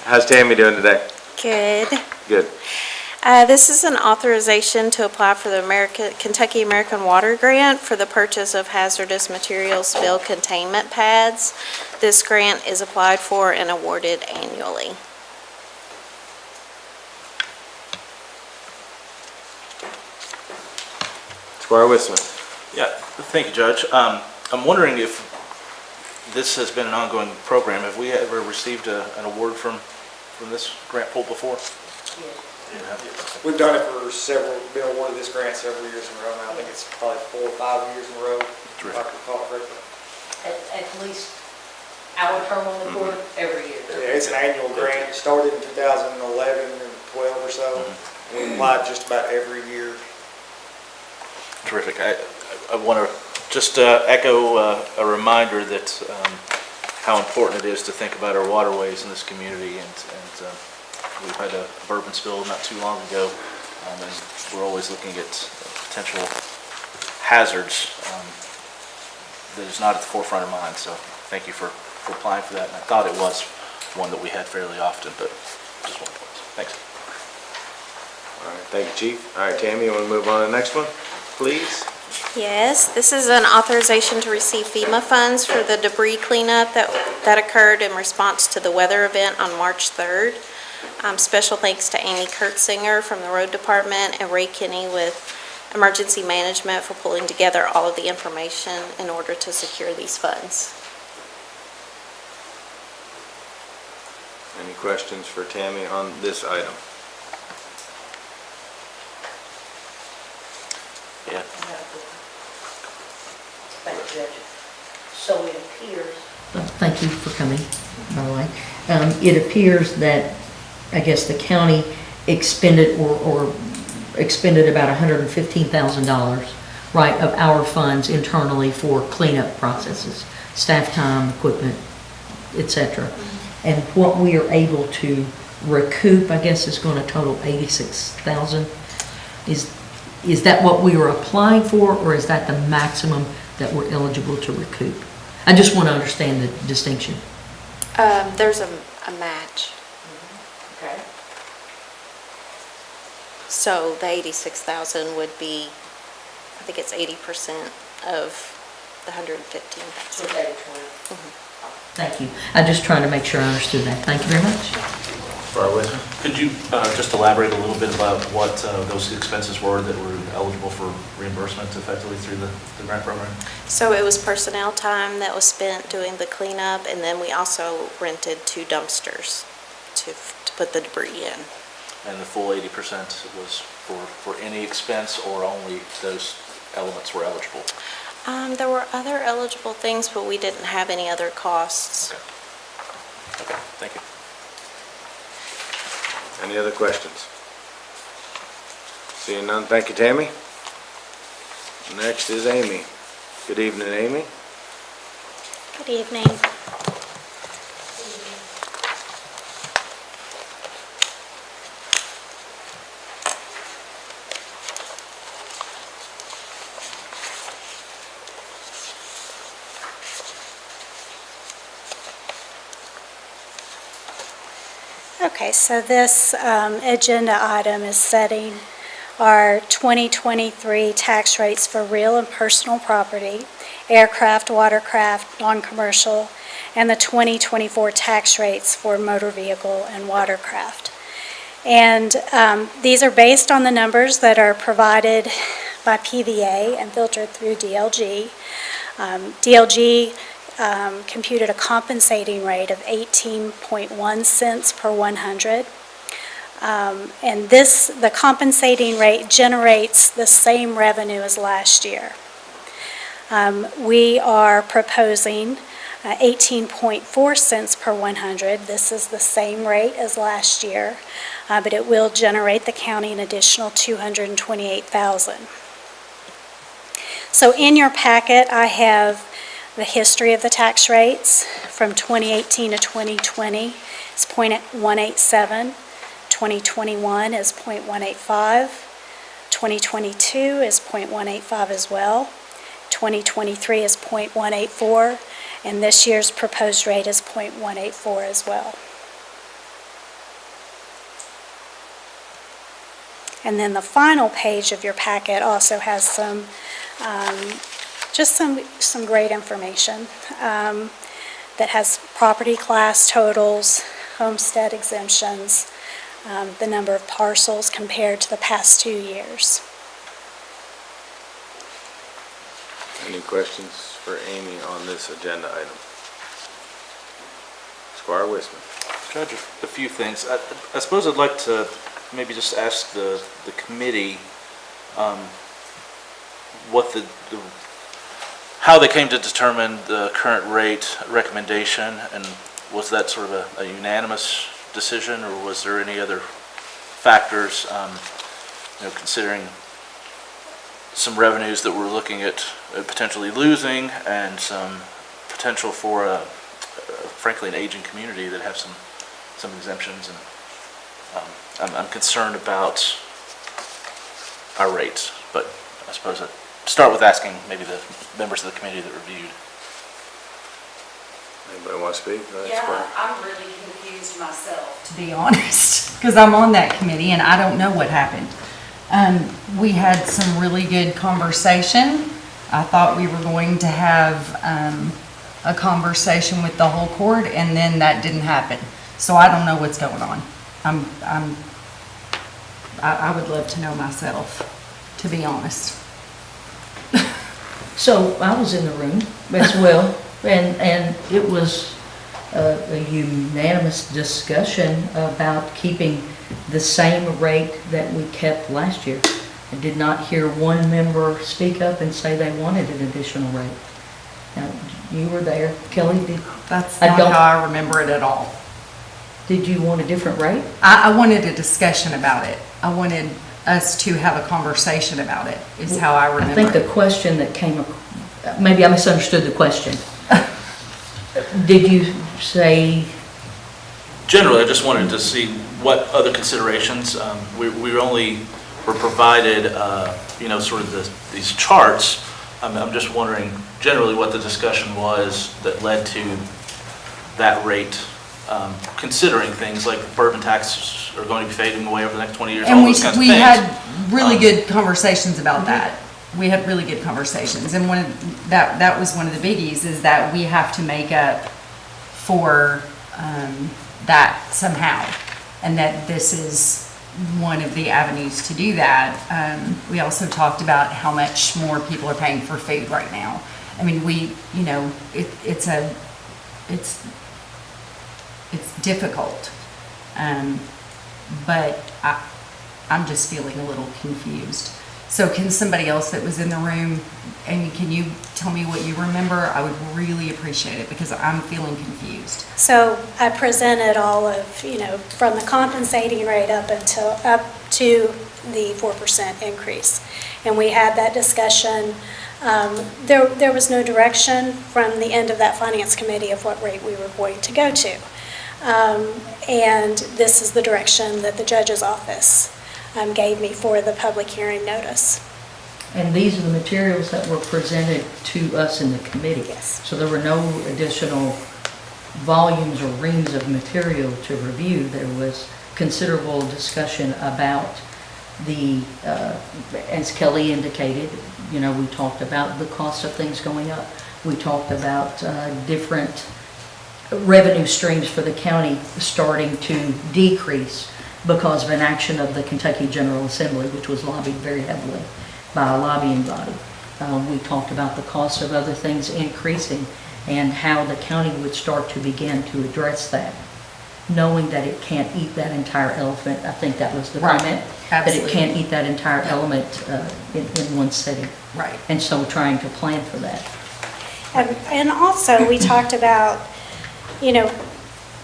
How's Tammy doing today? Good. Good. This is an authorization to apply for the Kentucky American Water Grant for the purchase of hazardous materials spill containment pads. This grant is applied for and awarded annually. Squire Whistman. Yeah, thank you, Judge. I'm wondering if this has been an ongoing program. Have we ever received an award from this grant pool before? We've done it for been awarded this grant several years in a row now. I think it's probably 4 or 5 years in a row, if I can recall correctly. At least our term on the board every year. Yeah, it's an annual grant. It started in 2011 or 12 or so. We applied just about every year. Terrific. I want to just echo a reminder that how important it is to think about our waterways in this community, and we've had a bourbon spill not too long ago, and we're always looking at potential hazards that is not at the forefront of mind. So thank you for applying for that. And I thought it was one that we had fairly often, but just one point. Thanks. All right, thank you, Chief. All right, Tammy, you want to move on to the next one, please? Yes, this is an authorization to receive FEMA funds for the debris cleanup that occurred in response to the weather event on March 3rd. Special thanks to Amy Kurtzinger from the Road Department and Ray Kinney with Emergency Management for pulling together all of the information in order to secure these funds. Any questions for Tammy on this item? Yeah. So it appears. Thank you for coming, by the way. It appears that, I guess, the county expended or expended about $115,000 right, of our funds internally for cleanup processes, staff time, equipment, et cetera. And what we are able to recoup, I guess, is going to total $86,000. Is that what we were applying for, or is that the maximum that we're eligible to recoup? I just want to understand the distinction. There's a match. Okay. So the 86,000 would be, I think it's 80% of the 115. Thank you. I'm just trying to make sure I understood that. Thank you very much. Could you just elaborate a little bit about what those expenses were that were eligible for reimbursement effectively through the grant program? So it was personnel time that was spent doing the cleanup, and then we also rented 2 dumpsters to put the debris in. And the full 80% was for any expense, or only those elements were eligible? There were other eligible things, but we didn't have any other costs. Okay, thank you. Any other questions? Seeing none, thank you, Tammy. Next is Amy. Good evening, Amy. Good evening. Okay, so this agenda item is setting our 2023 tax rates for real and personal property, aircraft, watercraft, non-commercial, and the 2024 tax rates for motor vehicle and watercraft. And these are based on the numbers that are provided by PVA and filtered through DLG. DLG computed a compensating rate of 18.1 cents per 100. And the compensating rate generates the same revenue as last year. We are proposing 18.4 cents per 100. This is the same rate as last year, but it will generate the county an additional $228,000. So in your packet, I have the history of the tax rates from 2018 to 2020. It's 0.187. 2021 is 0.185. 2022 is 0.185 as well. 2023 is 0.184, and this year's proposed rate is 0.184 as well. And then the final page of your packet also has some great information that has property class totals, homestead exemptions, the number of parcels compared to the past 2 years. Any questions for Amy on this agenda item? Squire Wisman. Judge, a few things. I suppose I'd like to maybe just ask the committee what how they came to determine the current rate recommendation, and was that sort of a unanimous decision, or was there any other factors, considering some revenues that we're looking at potentially losing, and some potential for frankly an aging community that have some exemptions, and I'm concerned about our rates, but I suppose I'd start with asking maybe the members of the committee that reviewed. Anybody want to speak? Yeah, I'm really confused myself, to be honest, because I'm on that committee and I don't know what happened. We had some really good conversation. I thought we were going to have a conversation with the whole court, and then that didn't happen. So I don't know what's going on. I would love to know myself, to be honest. So I was in the room as well, and it was a unanimous discussion about keeping the same rate that we kept last year. I did not hear one member speak up and say they wanted an additional rate. Now, you were there, Kelly, That's not how I remember it at all. Did you want a different rate? I wanted a discussion about it. I wanted us to have a conversation about it, is how I I think remember. the question that came, maybe I misunderstood the question. Did you say, Generally, I just wanted to see what other considerations, we only were provided, sort of these charts. I'm just wondering generally what the discussion was that led to that rate, considering things like bourbon taxes are going to be fading away over the next 20 years, all And those kinds of we things. had really good conversations about that. We had really good conversations, and that was one of the biggies, is that we have to make up for that somehow, and that this is one of the avenues to do that. We also talked about how much more people are paying for food right now. I mean, it's difficult, but I'm just feeling a little confused. So can somebody else that was in the room, Amy, can you tell me what you remember? I would really appreciate it, because I'm feeling confused. So I presented all of, from the compensating rate up to the 4% increase. And we had that discussion. There was no direction from the end of that finance committee of what rate we were going to go to. And this is the direction that the judge's office gave me for the public hearing notice. and these are the materials that were presented to us in the committee? Yes. So there were no additional volumes or reams of material to review. There was considerable discussion about the, as Kelly indicated, we talked about the cost of things going up. We talked about different revenue streams for the county starting to decrease because of an action of the Kentucky General Assembly, which was lobbied very heavily by a lobbying body. We talked about the cost of other things increasing and how the county would start to begin to address that, knowing that it can't eat that entire elephant. I think that was the Right. comment. Absolutely. That it can't eat that entire element in one setting. Right. And so trying to plan for that. And also, we talked about,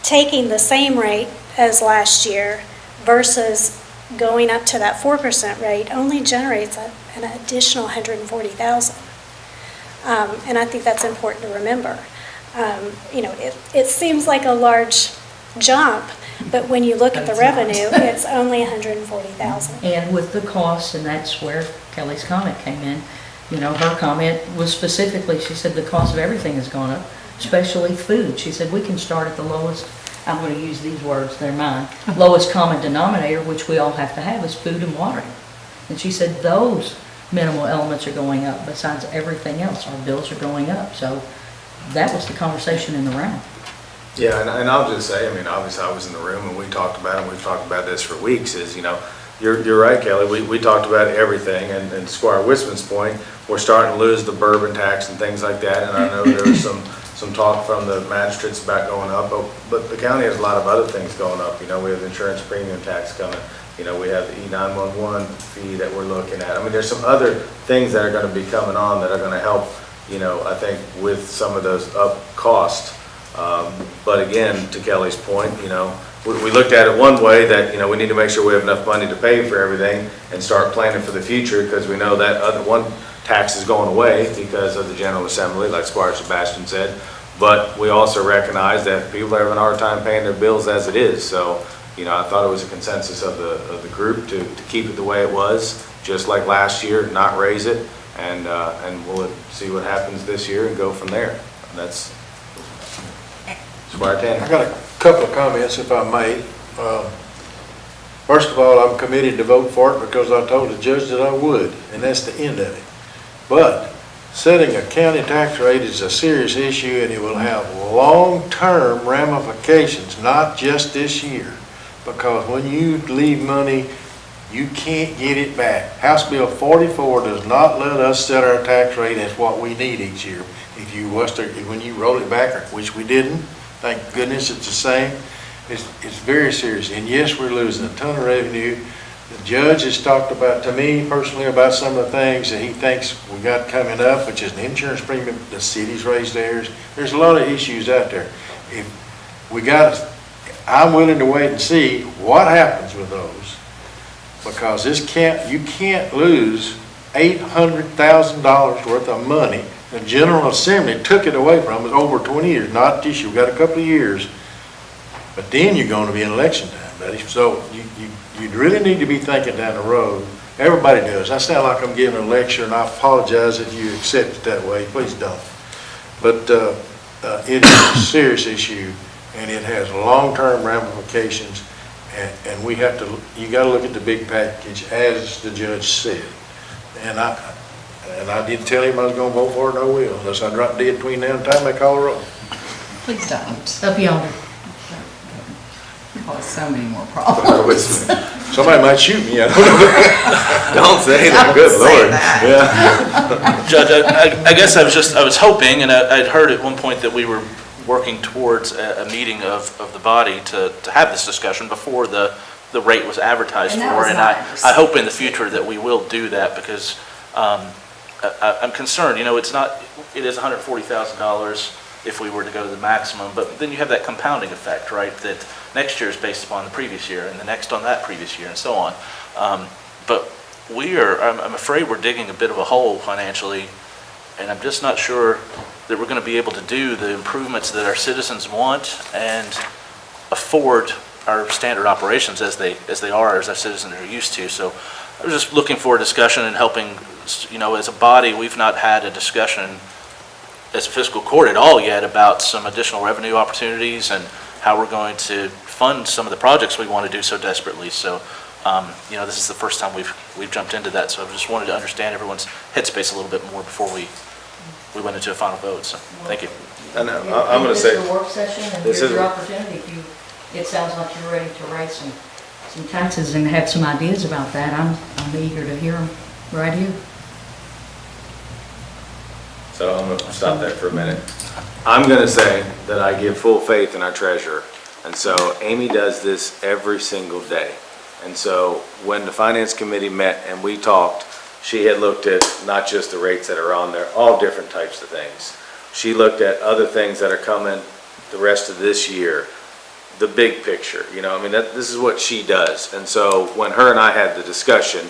taking the same rate as last year versus going up to that 4% rate only generates an additional $140,000. And I think that's important to remember. It seems like a large jump, but when you look at the revenue, it's only $140,000. And with the costs, and that's where Kelly's comment came in, her comment was specifically, she said the cost of everything has gone up, especially food. She said we can start at the lowest, I'm going to use these words, they're mine, lowest common denominator, which we all have to have, is food and water. And she said those minimal elements are going up besides everything else. Our bills are going up. So that was the conversation in the round. Yeah, and I'll just say, obviously I was in the room and we talked about it, and we've talked about this for weeks, is, you're right, Kelly, we talked about everything, and Squire Wisman's point, we're starting to lose the bourbon tax and things like that, and I know there was some talk from the magistrates about going up, but the county has a lot of other things going up. We have the insurance premium tax coming, we have the E911 fee that we're looking at. There's some other things that are going to be coming on that are going to help, I think, with some of those up costs. But again, to Kelly's point, we looked at it one way, that, we need to make sure we have enough money to pay for everything and start planning for the future, because we know that other one tax is going away because of the General Assembly, like Squire Sebastian said. But we also recognize that people are having a hard time paying their bills as it is. So, I thought it was a consensus of the group to keep it the way it was, just like last year, not raise it, and we'll see what happens this year and go from there. And that's Squire Tanner. I got a couple of comments, if I may. First of all, I'm committed to vote for it because I told the judge that I would, and that's the end of it. But setting a county tax rate is a serious issue, and it will have long-term ramifications, not just this year. Because when you leave money, you can't get it back. House Bill 44 does not let us set our tax rate as what we need each year. When you roll it back, which we didn't, thank goodness it's the same, it's very serious. And yes, we're losing a ton of revenue. The judge has talked about, to me personally, about some of the things that he thinks we got coming up, which is an insurance premium, the city's raised theirs. There's a lot of issues out there. I'm willing to wait and see what happens with those. because you can't lose $800,000 worth of money. The General Assembly took it away from us over 20 years, not this year, we got a couple of years. But then you're gonna be in election time, buddy. So you really need to be thinking down the road. Everybody does. I sound like I'm giving a lecture, and I apologize if you accept it that way. Please don't. But it is a serious issue, and it has long-term ramifications, and we have to, you gotta look at the big package, as the judge said. And I didn't tell him I was gonna vote for it, and I will, unless I drop dead between now and the time they call the roll. Please don't. Up yonder. Cause so many more problems. Somebody might shoot me, I don't know. Don't say that, good Don't say Lord. that. Yeah. Judge, I guess I was hoping, and I'd heard at one point that we were working towards a meeting of the body to have this discussion before the rate was advertised And that for. was And not I hope in the future that we will do that, because I'm concerned, it is $140,000 if we were to go to the maximum, but then you have that compounding effect, right? That next year is based upon the previous year, and the next on that previous year, and so on. But I'm afraid we're digging a bit of a hole financially, and I'm just not sure that we're going to be able to do the improvements that our citizens want and afford our standard operations as our citizens are used to. So I was just looking for a discussion and helping, as a body, we've not had a discussion as a fiscal court at all yet about some additional revenue opportunities and how we're going to fund some of the projects we want to do so desperately. So, this is the first time we've jumped into that. So I just wanted to understand everyone's headspace a little bit more before we went into a final vote. So, thank you. And I'm going to say, This is a work session, and this here's is- your opportunity. It sounds like you're ready to raise some taxes and have some ideas about that. I'm eager to hear them right here. so I'm going to stop there for a minute. I'm going to say that I give full faith in our treasurer. And so Amy does this every single day. And so when the finance committee met and we talked, she had looked at not just the rates that are on there, all different types of things. She looked at other things that are coming the rest of this year, the big picture, this is what she does. And so when her and I had the discussion,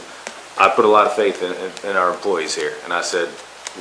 I put a lot of faith in our employees here. And I said,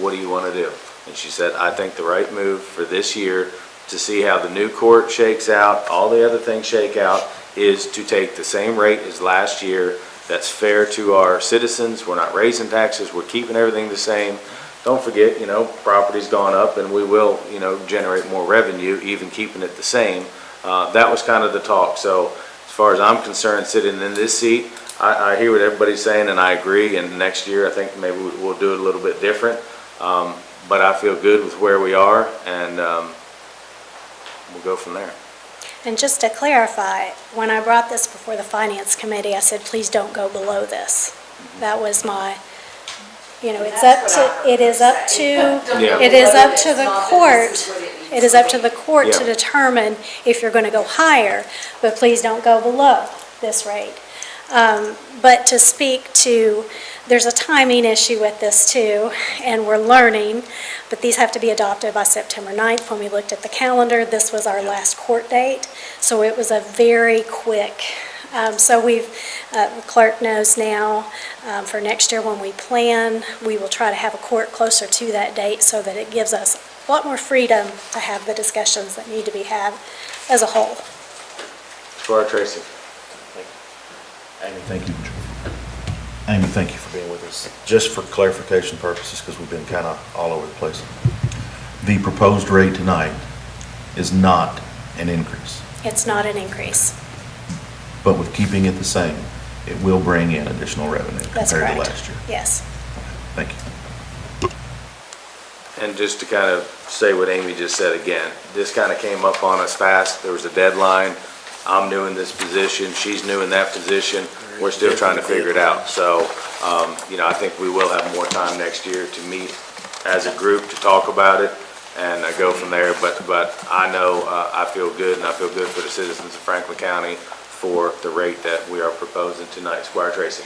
what do you want to do? And she said, I think the right move for this year, to see how the new court shakes out, all the other things shake out, is to take the same rate as last year. That's fair to our citizens. We're not raising taxes. We're keeping everything the same. Don't forget, property's gone up, and we will, generate more revenue, even keeping it the same. That was kind of the talk. So as far as I'm concerned, sitting in this seat, I hear what everybody's saying, and I agree. And next year, I think maybe we'll do it a little bit different. But I feel good with where we are, and we'll go from there. And just to clarify, when I brought this before the Finance Committee, I said, please don't go below this. That was my, it is up to the court. It is up to the court to determine if you're going to go higher, but please don't go below this rate. But to speak to, there's a timing issue with this too, and we're learning, but these have to be adopted by September 9th. When we looked at the calendar, this was our last court date, so it was a very quick. So the clerk knows now, for next year when we plan, we will try to have a court closer to that date so that it gives us a lot more freedom to have the discussions that need to be had as a whole. Squire Tracy. Amy, thank you. Amy, thank you for being with us. Just for clarification purposes, because we've been kind of all over the place. The proposed rate tonight is not an increase, It's not an increase. but with keeping it the same, it will bring in additional revenue That's compared to correct. last year. Yes. Thank you. And just to kind of say what Amy just said again, this kind of came up on us fast. There was a deadline. I'm new in this position. She's new in that position. We're still trying to figure it out. So, I think we will have more time next year to meet as a group to talk about it and go from there. But I know I feel good, and I feel good for the citizens of Franklin County for the rate that we are proposing tonight. Squire Tracy.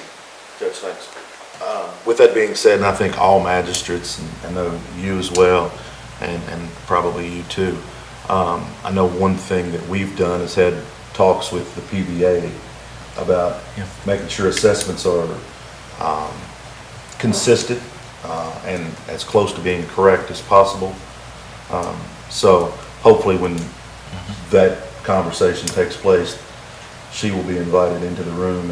Judge, thanks. With that being said, and I think all magistrates, and I know you as well, and probably you too, I know one thing that we've done is had talks with the PBA about making sure assessments are consistent and as close to being correct as possible. So hopefully when that conversation takes place, she will be invited into the room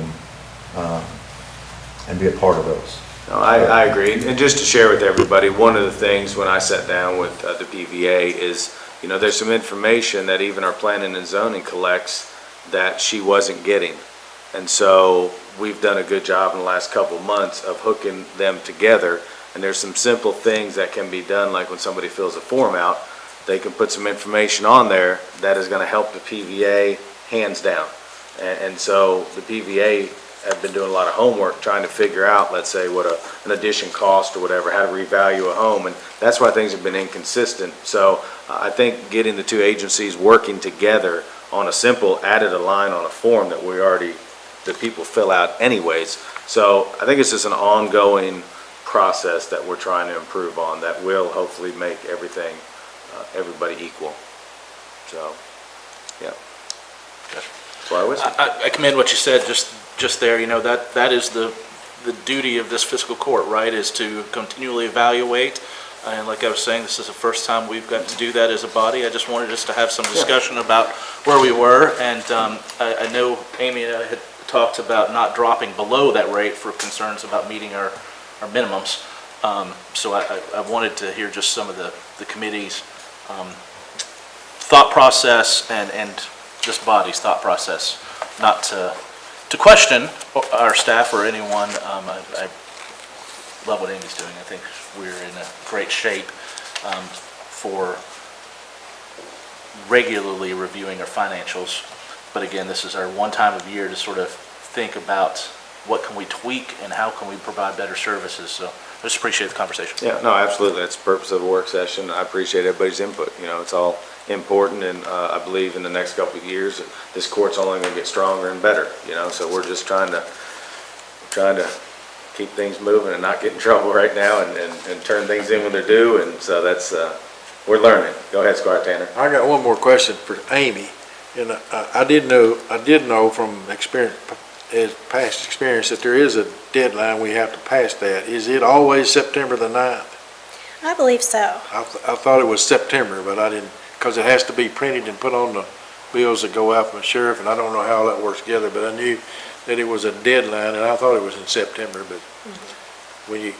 and be a part of those. No, I agree. And just to share with everybody, one of the things when I sat down with the PVA is, you know, there's some information that even our planning and zoning collects that she wasn't getting. And so we've done a good job in the last couple of months of hooking them together. And there's some simple things that can be done, like when somebody fills a form out, they can put some information on there that is going to help the PVA hands down. And so the PVA have been doing a lot of homework trying to figure out, let's say, what an addition cost or whatever, how to revalue a home, and that's why things have been inconsistent. So I think getting the two agencies working together on a simple added a line on a form that people fill out anyways. So I think it's just an ongoing process that we're trying to improve on that will hopefully make everybody equal. So, yeah. That's what I was. I commend what you said just there. You know, that is the duty of this fiscal court, right, is to continually evaluate. And like I was saying, this is the first time we've got to do that as a body. I just wanted us to have some discussion about where we were. And I know Amy and I had talked about not dropping below that rate for concerns about meeting our minimums. So I wanted to hear just some of the committee's thought process and this body's thought process, not to question our staff or anyone. I love what Amy's doing. I think we're in a great shape for regularly reviewing our financials. But again, this is our one time of year to sort of think about what can we tweak and how can we provide better services. So I just appreciate the conversation. Yeah, no, absolutely. That's the purpose of the work session. I appreciate everybody's input. You know, it's all important, and I believe in the next couple of years, this court's only going to get stronger and better, you know, so we're just trying to keep things moving and not get in trouble right now and turn things in when they're due, and so that's, we're learning. Go ahead, Squire Tanner. I got one more question for Amy, and I did know from past experience that there is a deadline we have to pass that. Is it always September the 9th? I believe so. I thought it was September, but I didn't, because it has to be printed and put on the bills that go out from the sheriff, and I don't know how that works together, but I knew that it was a deadline, and I thought it was in September, but when you've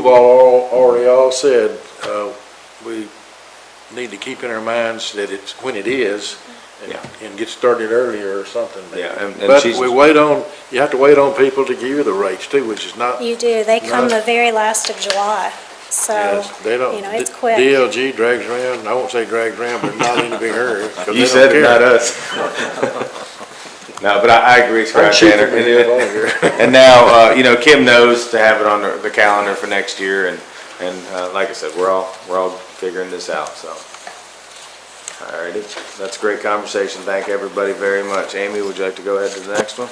already all said, we need to keep in our minds that it's when it is, and get started earlier or something. Yeah, but you have to wait on people to give you the rates too, which is not. You do. They come the very last of July. So, yes, they don't, you know, it's quick. DLG drags around, I won't say drags around, but not in a big hurry. You said it, not us. No, but I agree, Squire Tanner. And now, you know, Kim knows to have it on the calendar for next year, and like I said, we're all figuring this out, so. All righty, that's a great conversation. Thank everybody very much. Amy, would you like to go ahead to the next one?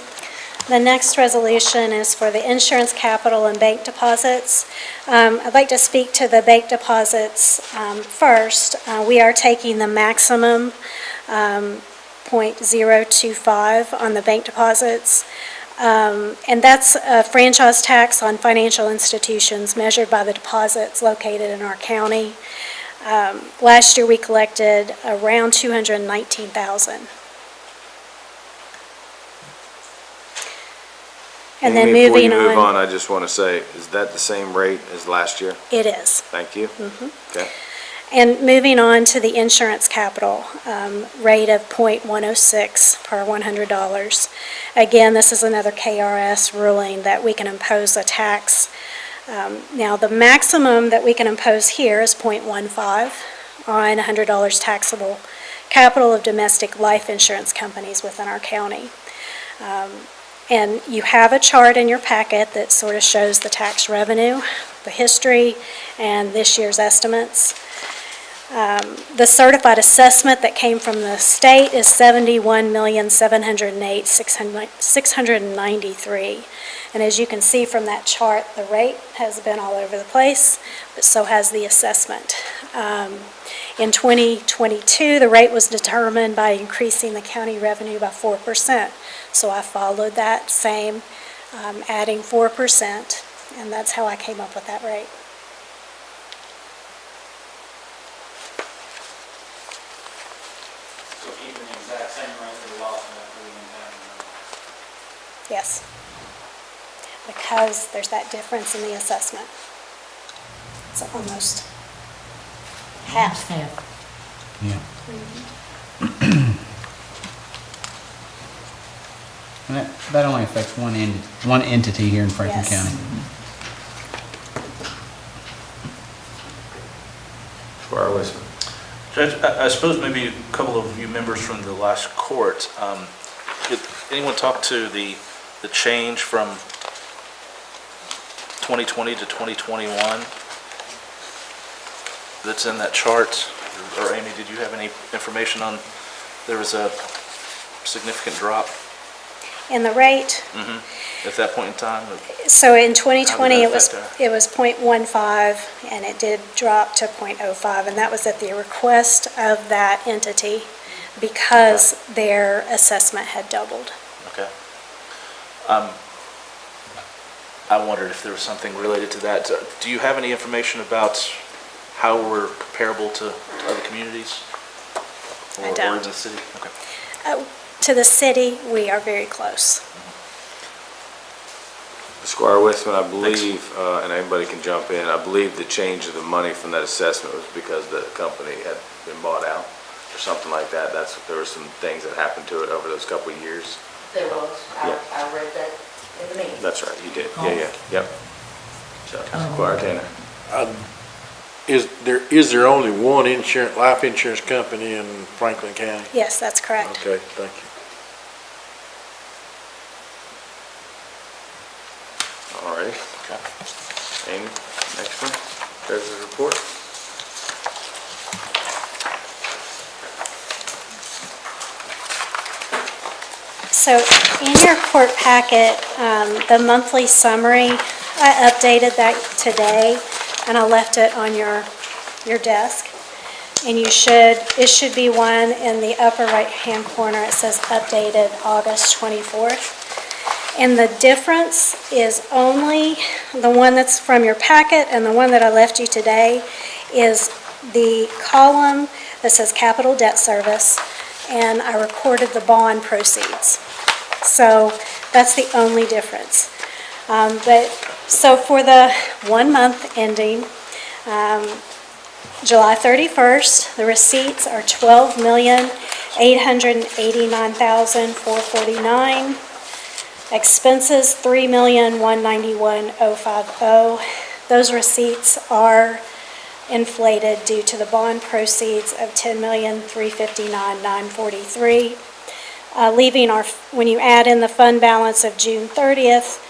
The next resolution is for the insurance capital and bank deposits. I'd like to speak to the bank deposits first. We are taking the maximum 0.025 on the bank deposits. And that's a franchise tax on financial institutions measured by the deposits located in our county. Last year we collected around $219,000. And then Amy, moving before you move on, I just want to say, is that the same rate as last year? it is. Thank you. Okay. And moving on to the insurance capital rate of 0.106 per $100. Again, this is another KRS ruling that we can impose a tax. Now, the maximum that we can impose here is 0.15 on $100 taxable capital of domestic life insurance companies within our county. And you have a chart in your packet that sort of shows the tax revenue, the history, and this year's estimates. The certified assessment that came from the state is $71,708,693. And as you can see from that chart, the rate has been all over the place, but so has the assessment. In 2022, the rate was determined by increasing the county revenue by 4%. So I followed that same, adding 4%, and that's how I came up with that rate. So keeping the exact same rate for the loss of that Yes. Because there's that difference in the assessment. It's almost half. Yeah. And that only affects one entity here in Franklin Yes. County. Squire Westman. Judge, I suppose maybe a couple of you members from the last court, did anyone talk to the change from 2020 to 2021 that's in that chart? Or Amy, did you have any information on, there was a significant drop And the rate, at that point in time? so in 2020, How did that affect it was 0.15, and it did drop to 0.05, and that was at the request of that entity because their assessment had doubled. Okay. I wondered if there was something related to that. Do you have any information about how we're comparable to other communities? I Or don't. even the city? Okay. To the city, we are very close. Squire Westman, I believe, and anybody can jump in, I believe the change of the money from that assessment was because the company had been bought out or something like that. There were some things that happened to it over those couple of years. There was, Yeah. I read that in the meeting. That's right, you did. Yeah, yep. So, Squire Tanner. Is there only one life insurance company in Franklin County? Yes, that's correct. Okay, thank you. All right. Okay. Amy, next one. Treasurer's report. So in your court packet, the monthly summary, I updated that today, and I left it on your desk. And it should be one in the upper right-hand corner. It says updated August 24th. And the difference is only the one that's from your packet and the one that I left you today is the column that says capital debt service, and I recorded the bond proceeds. So that's the only difference. So for the 1 month ending, July 31st, the receipts are $12,889,449. Expenses, $3,191,050. Those receipts are inflated due to the bond proceeds of $10,359,943. Leaving when you add in the fund balance of June 30th,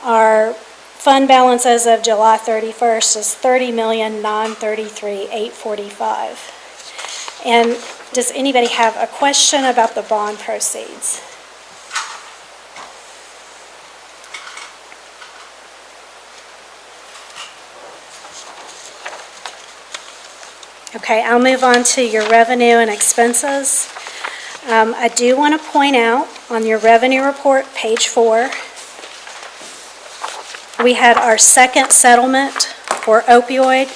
our fund balance as of July 31st is $30,933,845. And does anybody have a question about the bond proceeds? Okay, I'll move on to your revenue and expenses. I do want to point out on your revenue report, page 4, we had our second settlement for opioid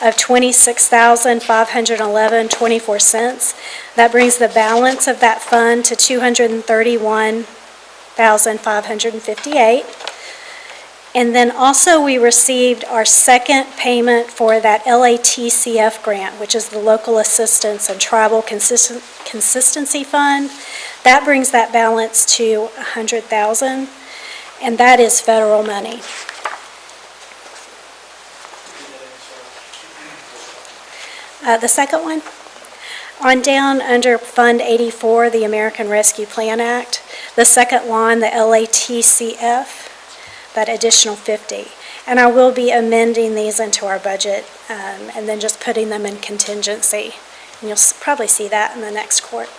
of $26,511.24. That brings the balance of that fund to $231,558. And then also we received our second payment for that LATCF grant, which is the Local Assistance and Tribal Consistency Fund. That brings that balance to $100,000, and that is federal money. The second one, on down under Fund 84, the American Rescue Plan Act, the second line, the LATCF, that additional 50. And I will be amending these into our budget and then just putting them in contingency. And you'll probably see that in the next court.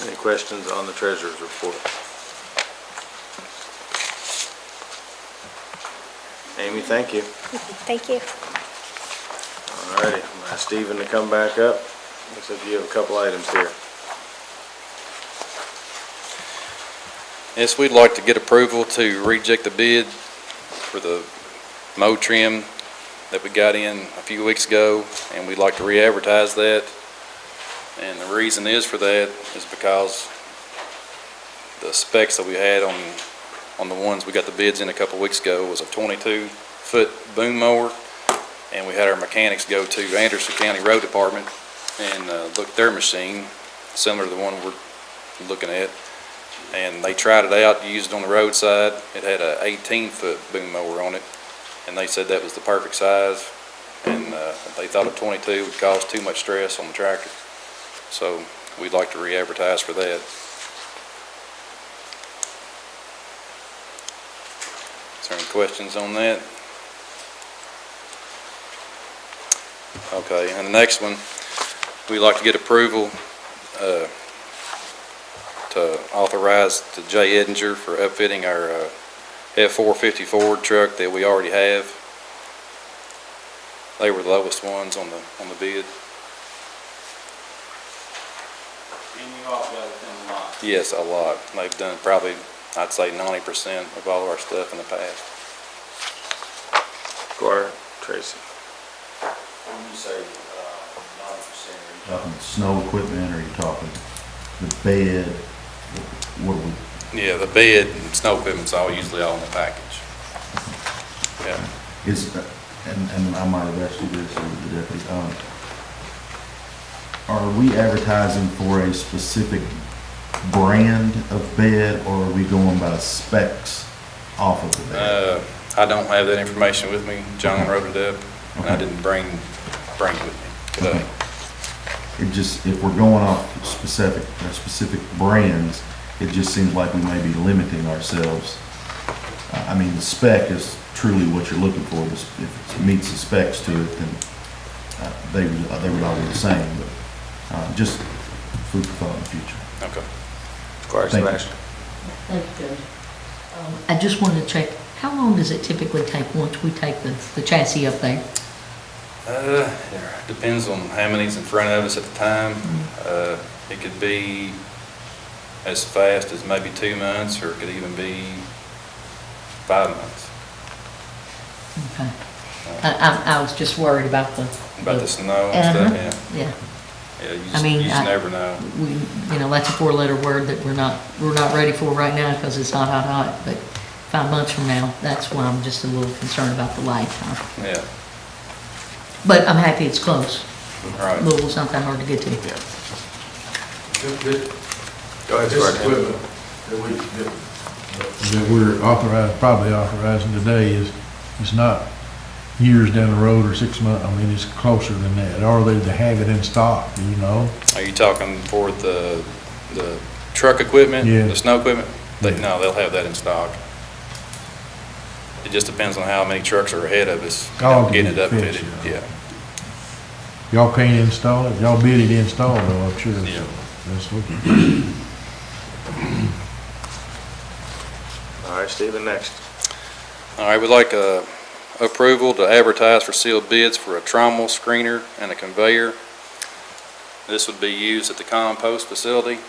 Any questions on the treasurer's report? Amy, thank you. Thank you. All righty, I'm gonna ask Stephen to come back up. Looks like you have a couple items here. Yes, we'd like to get approval to reject the bid for the mow trim that we got in a few weeks ago, and we'd like to re-advertise that. And the reason is for that is because the specs that we had on the ones we got the bids in a couple weeks ago was a 22-foot boom mower, and we had our mechanics go to Anderson County Road Department and look at their machine, similar to the one we're looking at, and they tried it out, used it on the roadside. It had a 18-foot boom mower on it, and they said that was the perfect size, and they thought a 22 would cause too much stress on the tractor. So we'd like to re-advertise for that. Is there any questions on that? Okay, and the next one, we'd like to get approval to authorize to Jay Edinger for upfitting our F-450 Ford truck that we already have. They were the lowest ones on the bid. And you also got it in the lot. Yes, a lot. They've done probably, I'd say 90% of all of our stuff in the past. Squire, Tracy. When you say 90%, are you Talking snow equipment, or are you talking the bed? What are we? Yeah, the bed and snow equipment's usually all in the package. Yeah. And I might have asked you this, or the deputy, are we advertising for a specific brand of bed, or are we going by specs off of the bed? I don't have that information with me. John wrote it up, and I didn't bring it with me today. It just, if we're going off specific brands, it just seems like we may be limiting ourselves. I mean, the spec is truly what you're looking for. If it meets the specs to it, then they would all be the same, but just food for thought in the future. Okay. Squire Thank you. Sebastian. Thank you, Judge. I just wanted to check, how long does it typically take once we take the chassis up there? It depends on how many's in front of us at the time. It could be as fast as maybe 2 months, or it could even be 5 months. Okay. I was just worried about the snow and stuff, yeah. Yeah. Yeah, you I mean, just never know. That's a four-letter word that we're not ready for right now because it's not hot, but 5 months from now, that's why I'm just a little concerned about the lag time. Yeah. But I'm happy it's close. Right. Louisville's not that hard to get to. Go ahead, This Squire. equipment that we're probably authorizing today is not years down the road or 6 months. I mean, it's closer than that. Are they to have it in stock, do you know? Are you talking for the truck equipment? Yeah. The snow equipment? No, they'll have that in stock. It just depends on how many trucks are ahead of us, getting it upfitted, yeah. Y'all can't install it? Y'all bid it installed, though, I'm sure. Yeah. That's okay. All right, Stephen, next. All right, we'd like approval to advertise for sealed bids for a trommel screener and a conveyor. This would be used at the compost facility,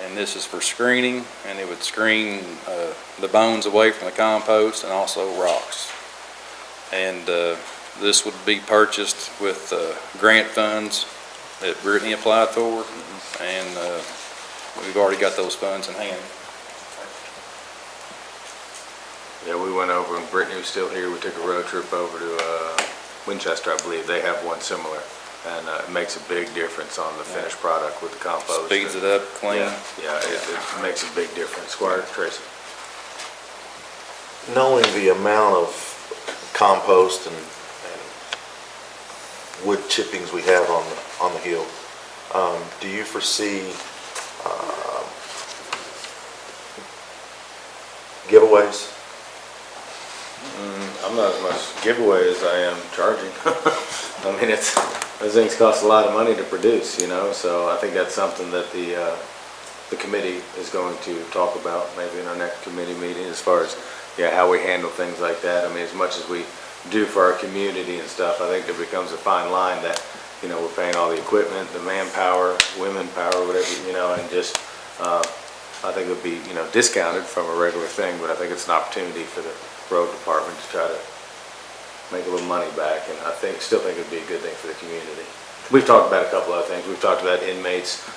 and this is for screening, and it would screen the bones away from the compost and also rocks. And this would be purchased with grant funds that Brittany applied for, and we've already got those funds in hand. Yeah, we went over, and Brittany was still here. We took a road trip over to Winchester, I believe. They have one similar, and it makes a big difference on the finished product with the compost. Speeds it up, clean. Yeah, it makes a big difference. Squire, Tracy. Knowing the amount of compost and wood chippings we have on the hill, do you foresee giveaways? I'm not as much giveaway as I am charging. I mean, those things cost a lot of money to produce, so I think that's something that the committee is going to talk about maybe in our next committee meeting as far as yeah, how we handle things like that. I mean, as much as we do for our community and stuff, I think there becomes a fine line that, you know, we're paying all the equipment, the manpower, women power, whatever, you know, and just, I think it would be, you know, discounted from a regular thing, but I think it's an opportunity for the road department to try to make a little money back, and still think it'd be a good thing for the community. We've talked about a couple other things. We've talked about inmates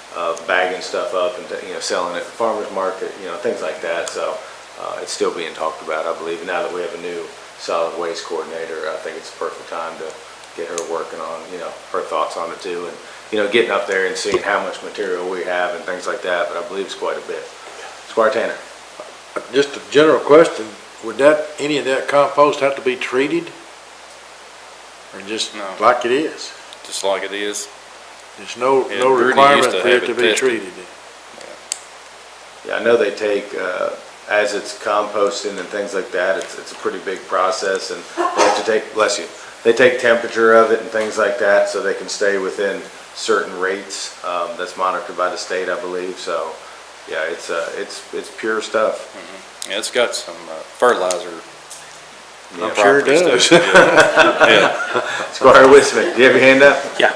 bagging stuff up and, you know, selling it at the farmer's market, you know, things like that. So it's still being talked about, I believe. Now that we have a new solid waste coordinator, I think it's the perfect time to get her working on, you know, her thoughts on it too. And, you know, getting up there and seeing how much material we have and things like that. But I believe it's quite a bit. Squire Tanner. Just a general question, would any of that compost have to be treated? Or just No. like it is? Just like it is. There's no Yeah, Rudy requirement used to for it have to it be tested. treated? Yeah, I know they take, as it's composting and things like that, it's a pretty big process, and they have to take, bless you, they take temperature of it and things like that so they can stay within certain rates. That's monitored by the state, I believe. So, yeah, it's pure stuff. Yeah, it's got some fertilizer. Yeah, sure it properties does. to it. Yeah. Squire Wisman, do you have your hand up? Yeah.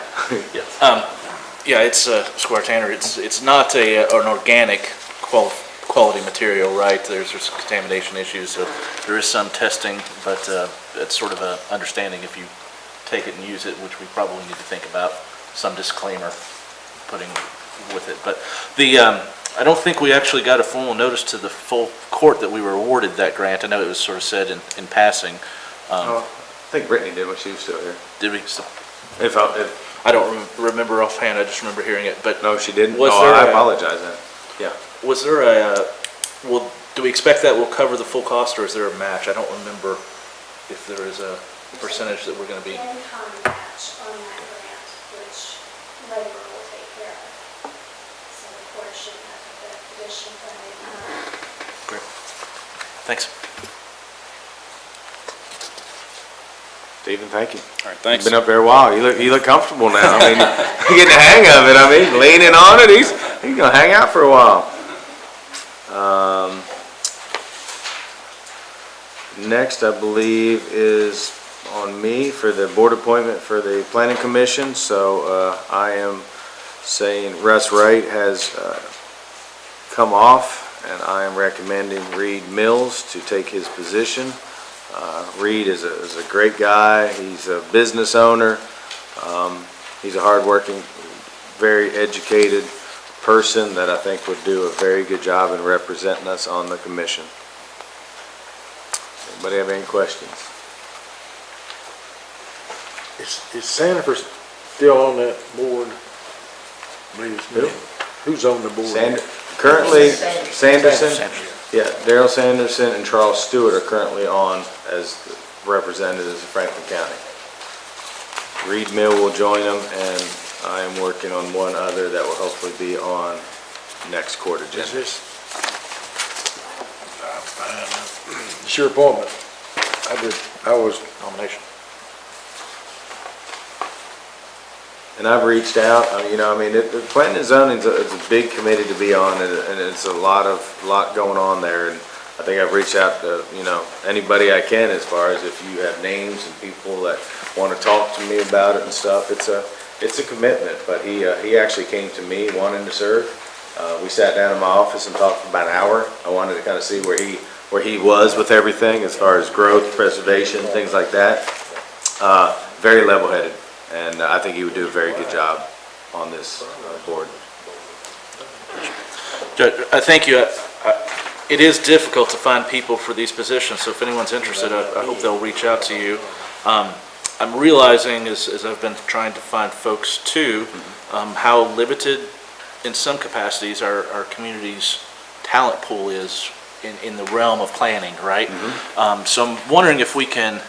Yeah, it's Squire Tanner. It's not an organic quality material, right? There's contamination issues, so there is some testing, but it's sort of an understanding if you take it and use it, which we probably need to think about some disclaimer putting with it. But I don't think we actually got a formal notice to the full court that we were awarded that grant. I know it was sort of said in passing. I think Brittany did when she was still here. Did we? If I don't remember offhand. I just remember hearing it. But no, she didn't. Was Oh, there I a- apologize then. Yeah. Was there do we expect that will cover the full cost, or is there a match? I don't remember if there is a percentage that we're going to be. In-kind match on that grant, which labor will take care of. So the court shouldn't have to put additional funding on that. Great. Thanks. Stephen, thank you. All right, thanks. You've been up there a while. You look comfortable now. I mean, you're getting the hang of it. I mean, leaning on it. He's gonna hang out for a while. Next, I believe, is on me for the board appointment for the planning commission. So I am saying Russ Wright has come off, and I am recommending Reed Mills to take his position. Reed is a great guy. He's a business owner. He's a hardworking, very educated person that I think would do a very good job in representing us on the commission. Anybody have any questions? Is Sanford still on that board? Who's on the board? Currently, Sanderson. Yeah, Daryl Sanderson and Charles Stewart are currently on as representatives of Franklin County. Reed Mill will join them, and I am working on one other that will hopefully be on next court agenda. It's your appointment. I was Nomination. And I've reached out, you know, I mean, the planning and zoning is a big committee to be on, and it's a lot going on there. And I think I've reached out to, you know, anybody I can as far as if you have names and people that want to talk to me about it and stuff. It's a commitment, but he actually came to me wanting to serve. We sat down in my office and talked for about an hour. I wanted to kind of see where he was with everything as far as growth, preservation, things like that. Very level-headed. And I think he would do a very good job on this board. Judge, thank you. It is difficult to find people for these positions, so if anyone's interested, I hope they'll reach out to you. I'm realizing, as I've been trying to find folks too, how limited in some capacities our community's talent pool is in the realm of planning, right? So I'm wondering if we can,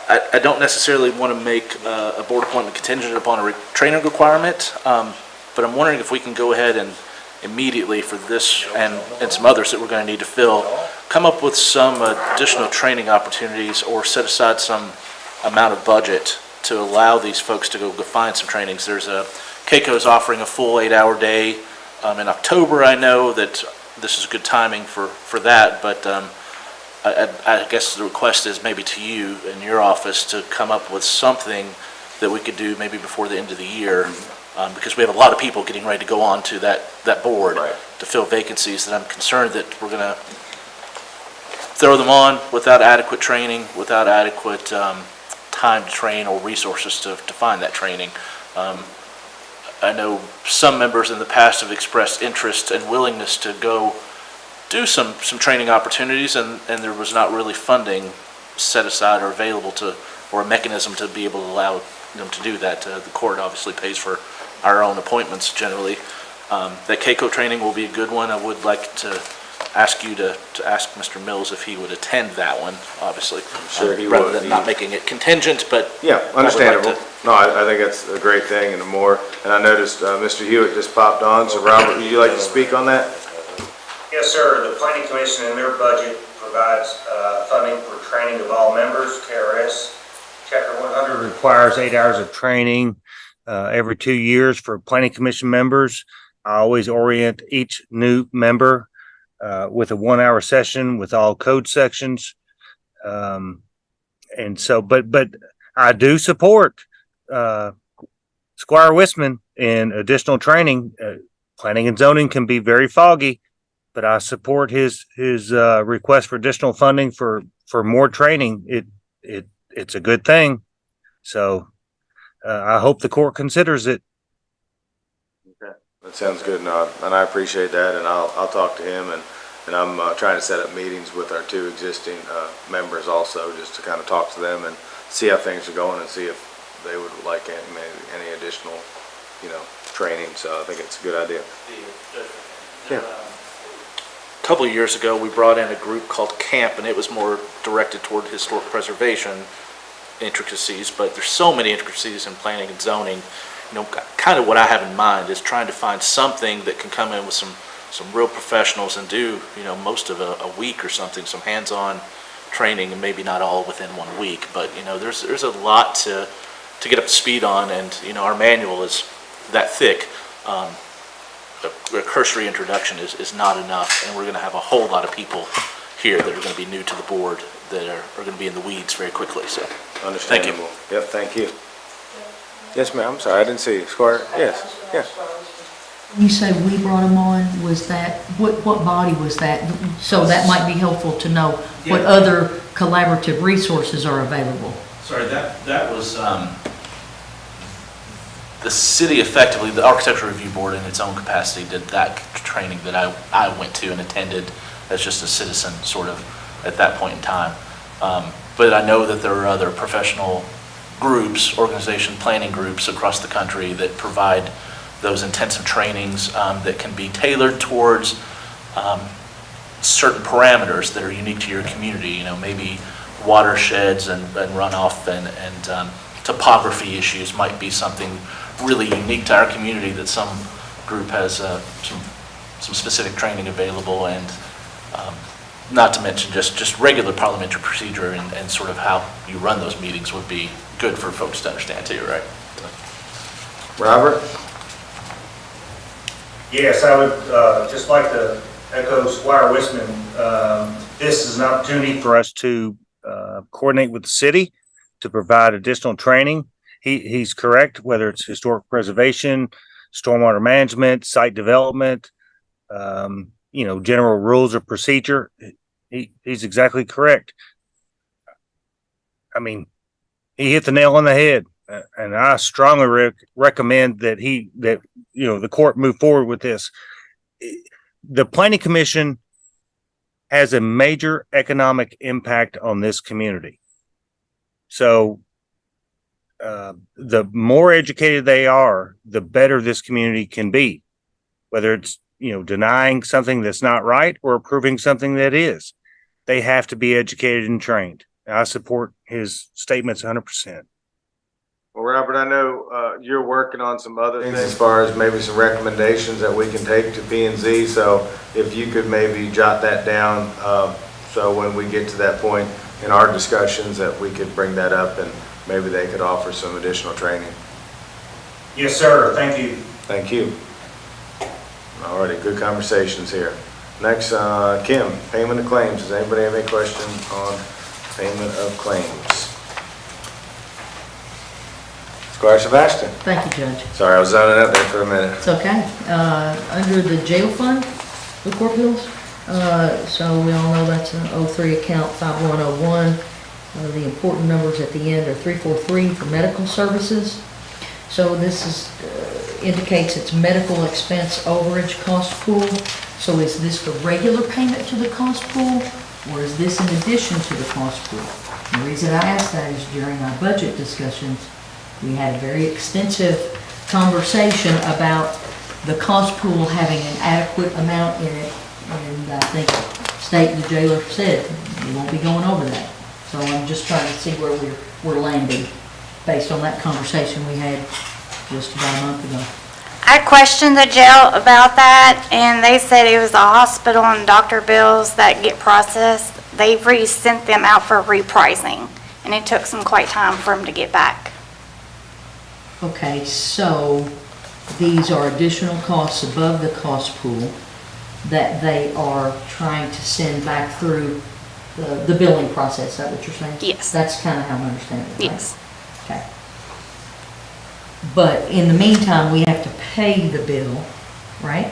I don't necessarily want to make a board appointment contingent upon a training requirement, but I'm wondering if we can go ahead and immediately for this and some others that we're going to need to fill, come up with some additional training opportunities or set aside some amount of budget to allow these folks to go find some trainings. There's Keiko's offering a full 8-hour day in October. I know that this is good timing for that, but I guess the request is maybe to you and your office to come up with something that we could do maybe before the end of the year, because we have a lot of people getting ready to go on to that board to fill vacancies, that I'm concerned that we're going to throw them on without adequate training, without adequate time to train or resources to find that training. I know some members in the past have expressed interest and willingness to go do some training opportunities, and there was not really funding set aside or available or a mechanism to be able to allow them to do that. The court obviously pays for our own appointments generally. That KCO training will be a good one. I would like to ask you to ask Mr. Mills if he would attend that one, obviously. I'm sure he rather would. than not making it contingent, but. Yeah, I would like understandable. to- No, I think that's a great thing and more. And I noticed Mr. Hewitt just popped on, so Robert, would you like to speak on that? Yes, sir. The Planning Commission in their budget provides funding for training of all members. KRS Chapter 100 Requires 8 hours of training every 2 years for planning commission members. I always orient each new member with a 1 hour session with all code sections. And so, but I do support Squire Wissman in additional training. Planning and zoning can be very foggy, but I support his request for additional funding for more training. It's a good thing. So I hope the court considers it. Okay, that sounds good, and I appreciate that, and I'll talk to him, and I'm trying to set up meetings with our 2 existing members also, just to kind of talk to them and see how things are going and see if they would like any additional, training. So I think it's a good idea. Yeah. A couple of years ago, we brought in a group called CAMP, and it was more directed toward historic preservation intricacies, but there's so many intricacies in planning and zoning. Kind of what I have in mind is trying to find something that can come in with some real professionals and do, most of a week or something, some hands-on training, and maybe not all within 1 week, but, there's a lot to get up to speed on, and, our manual is that thick. A cursory introduction is not enough, and we're going to have a whole lot of people here that are going to be new to the board that are going to be in the weeds very quickly, so. Understandable. Yep, thank you. Yes, ma'am, I'm sorry, I didn't see you. Squire, yes, yes. You say we brought them on, was that, what body was that? So that might be helpful to know what other collaborative resources are available. Sorry, that was, the city effectively, the Architecture Review Board in its own capacity did that training that I went to and attended as just a citizen, sort of, at that point in time. But I know that there are other professional groups, organization planning groups across the country that provide those intensive trainings that can be tailored towards certain parameters that are unique to your community, maybe watersheds and runoff and topography issues might be something really unique to our community that some group has some specific training available, and not to mention just regular parliamentary procedure and sort of how you run those meetings would be good for folks to understand too, right? Robert? Yes, I would just like to echo Squire Wissman. This is an opportunity For us to coordinate with the city to provide additional training. He's correct, whether it's historic preservation, stormwater management, site development, general rules of procedure. He's exactly correct. I mean, he hit the nail on the head, and I strongly recommend that the court move forward with this. The Planning Commission has a major economic impact on this community. So the more educated they are, the better this community can be, whether it's, denying something that's not right or approving something that is. They have to be educated and trained. I support his statements 100%. Well, Robert, I know you're working on some other things as far as maybe some recommendations that we can take to P&Z. So if you could maybe jot that down, so when we get to that point in our discussions that we could bring that up and maybe they could offer some additional training. Yes, sir. Thank you. Thank you. Alrighty, good conversations here. Next, Kim, payment of claims. Does anybody have any question on payment of claims? Squire Sebastian. Thank you, Judge. Sorry, I was zoning out there for a minute. It's okay. Under the jail fund, the court bills, so we all know that's an 03 account 5101. The important numbers at the end are 343 for medical services. So this is, indicates it's medical expense overage cost pool. So is this the regular payment to the cost pool, or is this in addition to the cost pool? The reason I ask that is during our budget discussions, we had a very extensive conversation about the cost pool having an adequate amount in it, and I think State and the jailer said we won't be going over that. So I'm just trying to see where we're landing based on that conversation we had just about a month ago. I questioned the jail about that, and they said it was the hospital and doctor bills that get processed. They've sent them out for repricing, and it took some quite time for them to get back. Okay, so these are additional costs above the cost pool that they are trying to send back through the billing process. Is that what you're saying? Yes. That's kind of how I'm understanding it, right? Yes. Okay. But in the meantime, we have to pay the bill, right?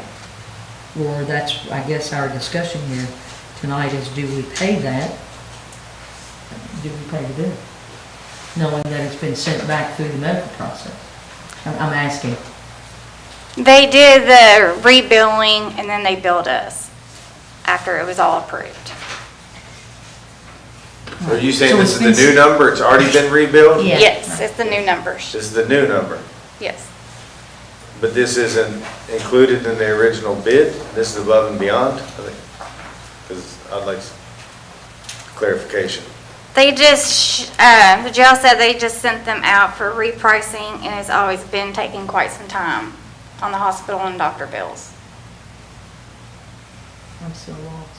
Or that's, I guess, our discussion here tonight is, do we pay that? Do we pay the bill? Knowing that it's been sent back through the medical process. I'm asking. They did the rebilling, and then they billed us after it was all approved. Are you saying So this is it's the been new number? It's already been rebuilt? Yeah. Yes, it's the new numbers. This is the new number, Yes. but this isn't included in the original bid? This is above and beyond? Because I'd like clarification. They just, the jail said they just sent them out for repricing, and it's always been taking quite some time on the hospital and doctor bills. I'm still lost.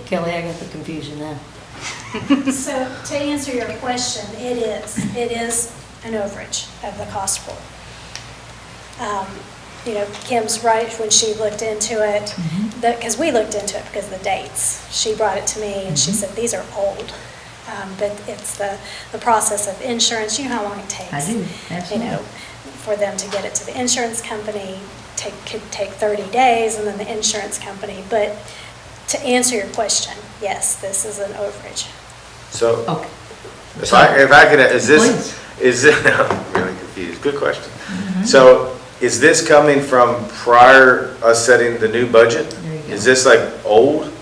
Kelly, I got the confusion now. So to answer your question, it is an overage of the cost pool. You know, Kim's right when she looked into it, because we looked into it because of the dates. She brought it to me and she said, these are old. But it's the process of insurance, you know how long it takes. I do, absolutely. You know, for them to get it to the insurance company, could take 30 days, and then the insurance company. But to answer your question, yes, this is an overage. So, Okay. if I could, is this, I'm really confused, good question. So, is this coming from prior us setting the new budget? Is this like old?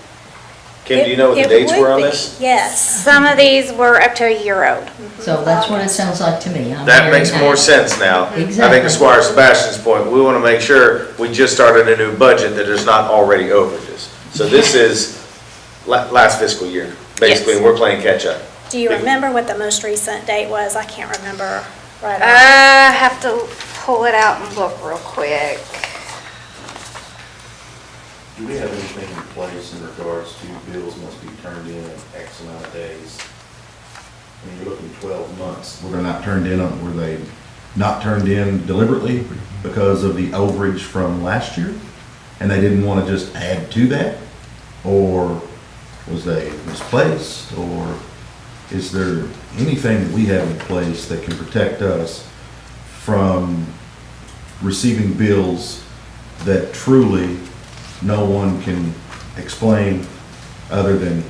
Kim, do you know what the dates were on this? Yes, some of these were up to a year old. So that's what it sounds like to me. I'm That hearing makes more sense now. Exactly. I think to Squire Sebastian's point, we want to make sure we just started a new budget that there's not already overages. So this is last fiscal year, basically, Yes. and we're playing catch up. Do you remember what the most recent date was? I can't remember right off. I have to pull it out and look real quick. Do we have anything in place in regards to bills must be turned in X amount of days? I mean, you're looking 12 months. Were they not turned in, were they not turned in deliberately because of the overage from last year? And they didn't want to just add to that? Or was they misplaced? Or is there anything that we have in place that can protect us from receiving bills that truly no one can explain other than,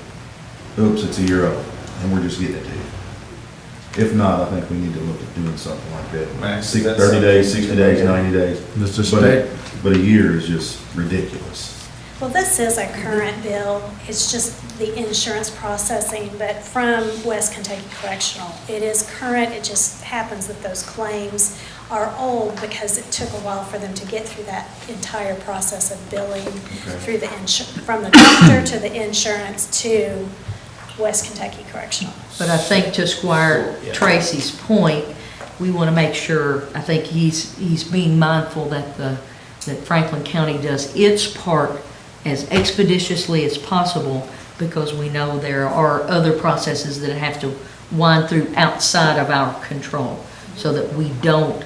oops, it's a year old, and we're just getting it to you? If not, I think we need to look at doing something like that. Max, 30 days, 60 days, 90 days. Mr. But a year is just ridiculous. Well, this is a current bill. It's just the insurance processing, but from West Kentucky Correctional. It is current. It just happens that those claims are old because it took a while for them to get through that entire process of billing through the from the doctor to the insurance to West Kentucky Correctional. But I think to Squire Tracy's point, we want to make sure, I think he's being mindful that that Franklin County does its part as expeditiously as possible, because we know there are other processes that have to wind through outside of our control, so that we don't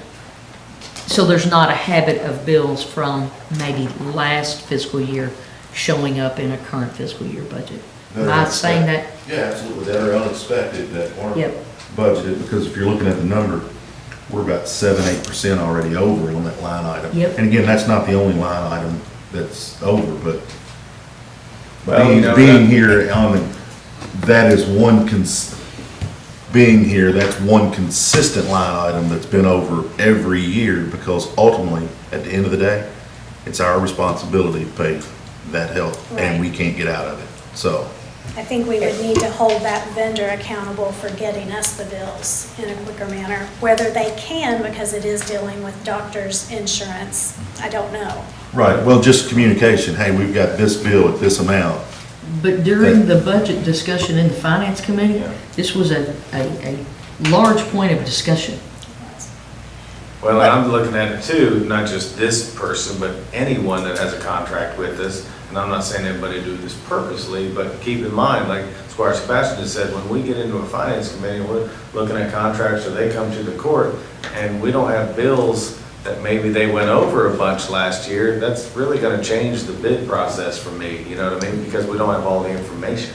So there's not a habit of bills from maybe last fiscal year showing up in a current fiscal year budget? Am I saying that? Yeah, absolutely, that are unexpected, that weren't Yep. budgeted, because if you're looking at the number, we're about 7-8% already over on that line item. Yep. And again, that's not the only line item that's over, but Well, you know, being here on the, that is one being here, that's one consistent line item that's been over every year, because ultimately, at the end of the day, it's our responsibility to pay that help, and we can't get out of it, so. I think we would need to hold that vendor accountable for getting us the bills in a quicker manner. Whether they can, because it is dealing with doctors' insurance, I don't know. Right, well, just communication, hey, we've got this bill at this amount. But during the budget discussion in the finance committee, this was a large point of discussion. Well, and I'm looking at it too, not just this person, but anyone that has a contract with us. And I'm not saying everybody do this purposely, but keep in mind, like Squire Sebastian just said, when we get into a finance committee, we're looking at contracts or they come to the court and we don't have bills that maybe they went over a bunch last year, that's really gonna change the bid process for me, you know what I mean? Because we don't have all the information.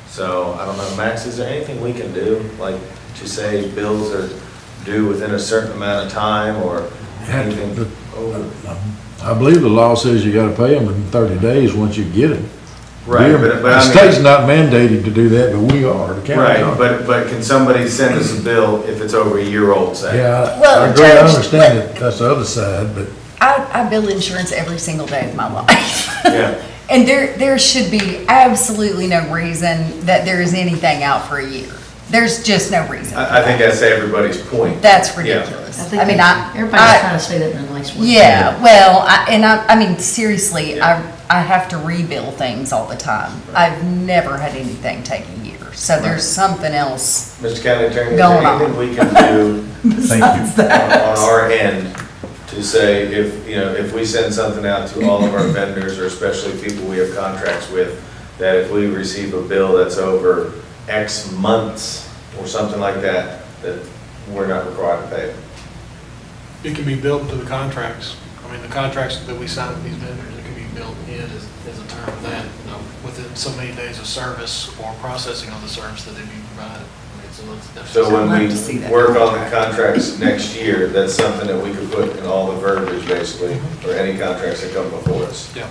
So, I don't know, Max, is there anything we can do? Like, to say bills are due within a certain amount of time or anything over? I believe the law says you gotta pay them in 30 days once you get them. Right, but The I mean. state's not mandated to do that, but we are, the county Right, are. but can somebody send us a bill if it's over a year old, say? Yeah, Well, I agree, I Judge, understand it, that's the other side, but I bill insurance every single day of my life. Yeah. And there should be absolutely no reason that there is anything out for a year. There's just no reason. I think that's everybody's point. That's Yeah. ridiculous. I think everybody's trying to say that in a nice way. Yeah, well, I mean, seriously, I have to rebill things all the time. I've never had anything take a year, so there's something else Mr. County Attorney, is Going there on. anything we can do besides that. on our end to say if, you know, if we send something out to all of our vendors or especially people we have contracts with, that if we receive a bill that's over X months or something like that, that we're not required to pay? It can be built into the contracts. I mean, the contracts that we sign with these vendors, it can be built in as a term of that, you know, within so many days of service or processing of the service that they be provided. I mean, so that's So when I'd love to see we that work on the contracts next year, that's something that we could put in all the verbiage basically, or any contracts that come before us. Yeah.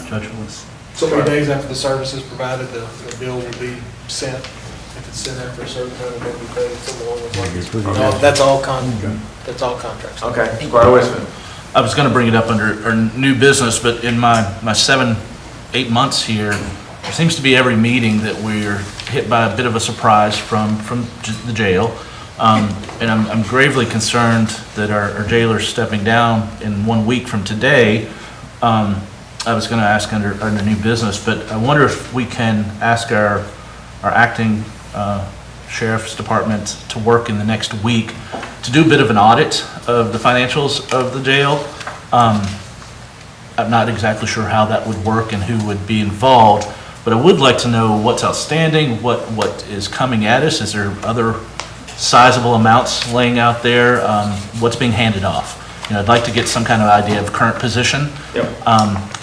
Judge Willis? So many days after the service is provided, the bill will be sent. If it's sent after a certain time, it may be paid, something along those lines. No, that's all contracts. Okay, Squire Wisman. I was going to bring it up under our new business, but in my 7-8 months here, there seems to be every meeting that we're hit by a bit of a surprise from the jail. And I'm gravely concerned that our jailer's stepping down in 1 week from today. I was going to ask under new business, but I wonder if we can ask our acting sheriff's department to work in the next week to do a bit of an audit of the financials of the jail. I'm not exactly sure how that would work and who would be involved, but I would like to know what's outstanding, what is coming at us. Is there other sizable amounts laying out there? What's being handed off? You know, I'd like to get some kind of idea of current position. Yep.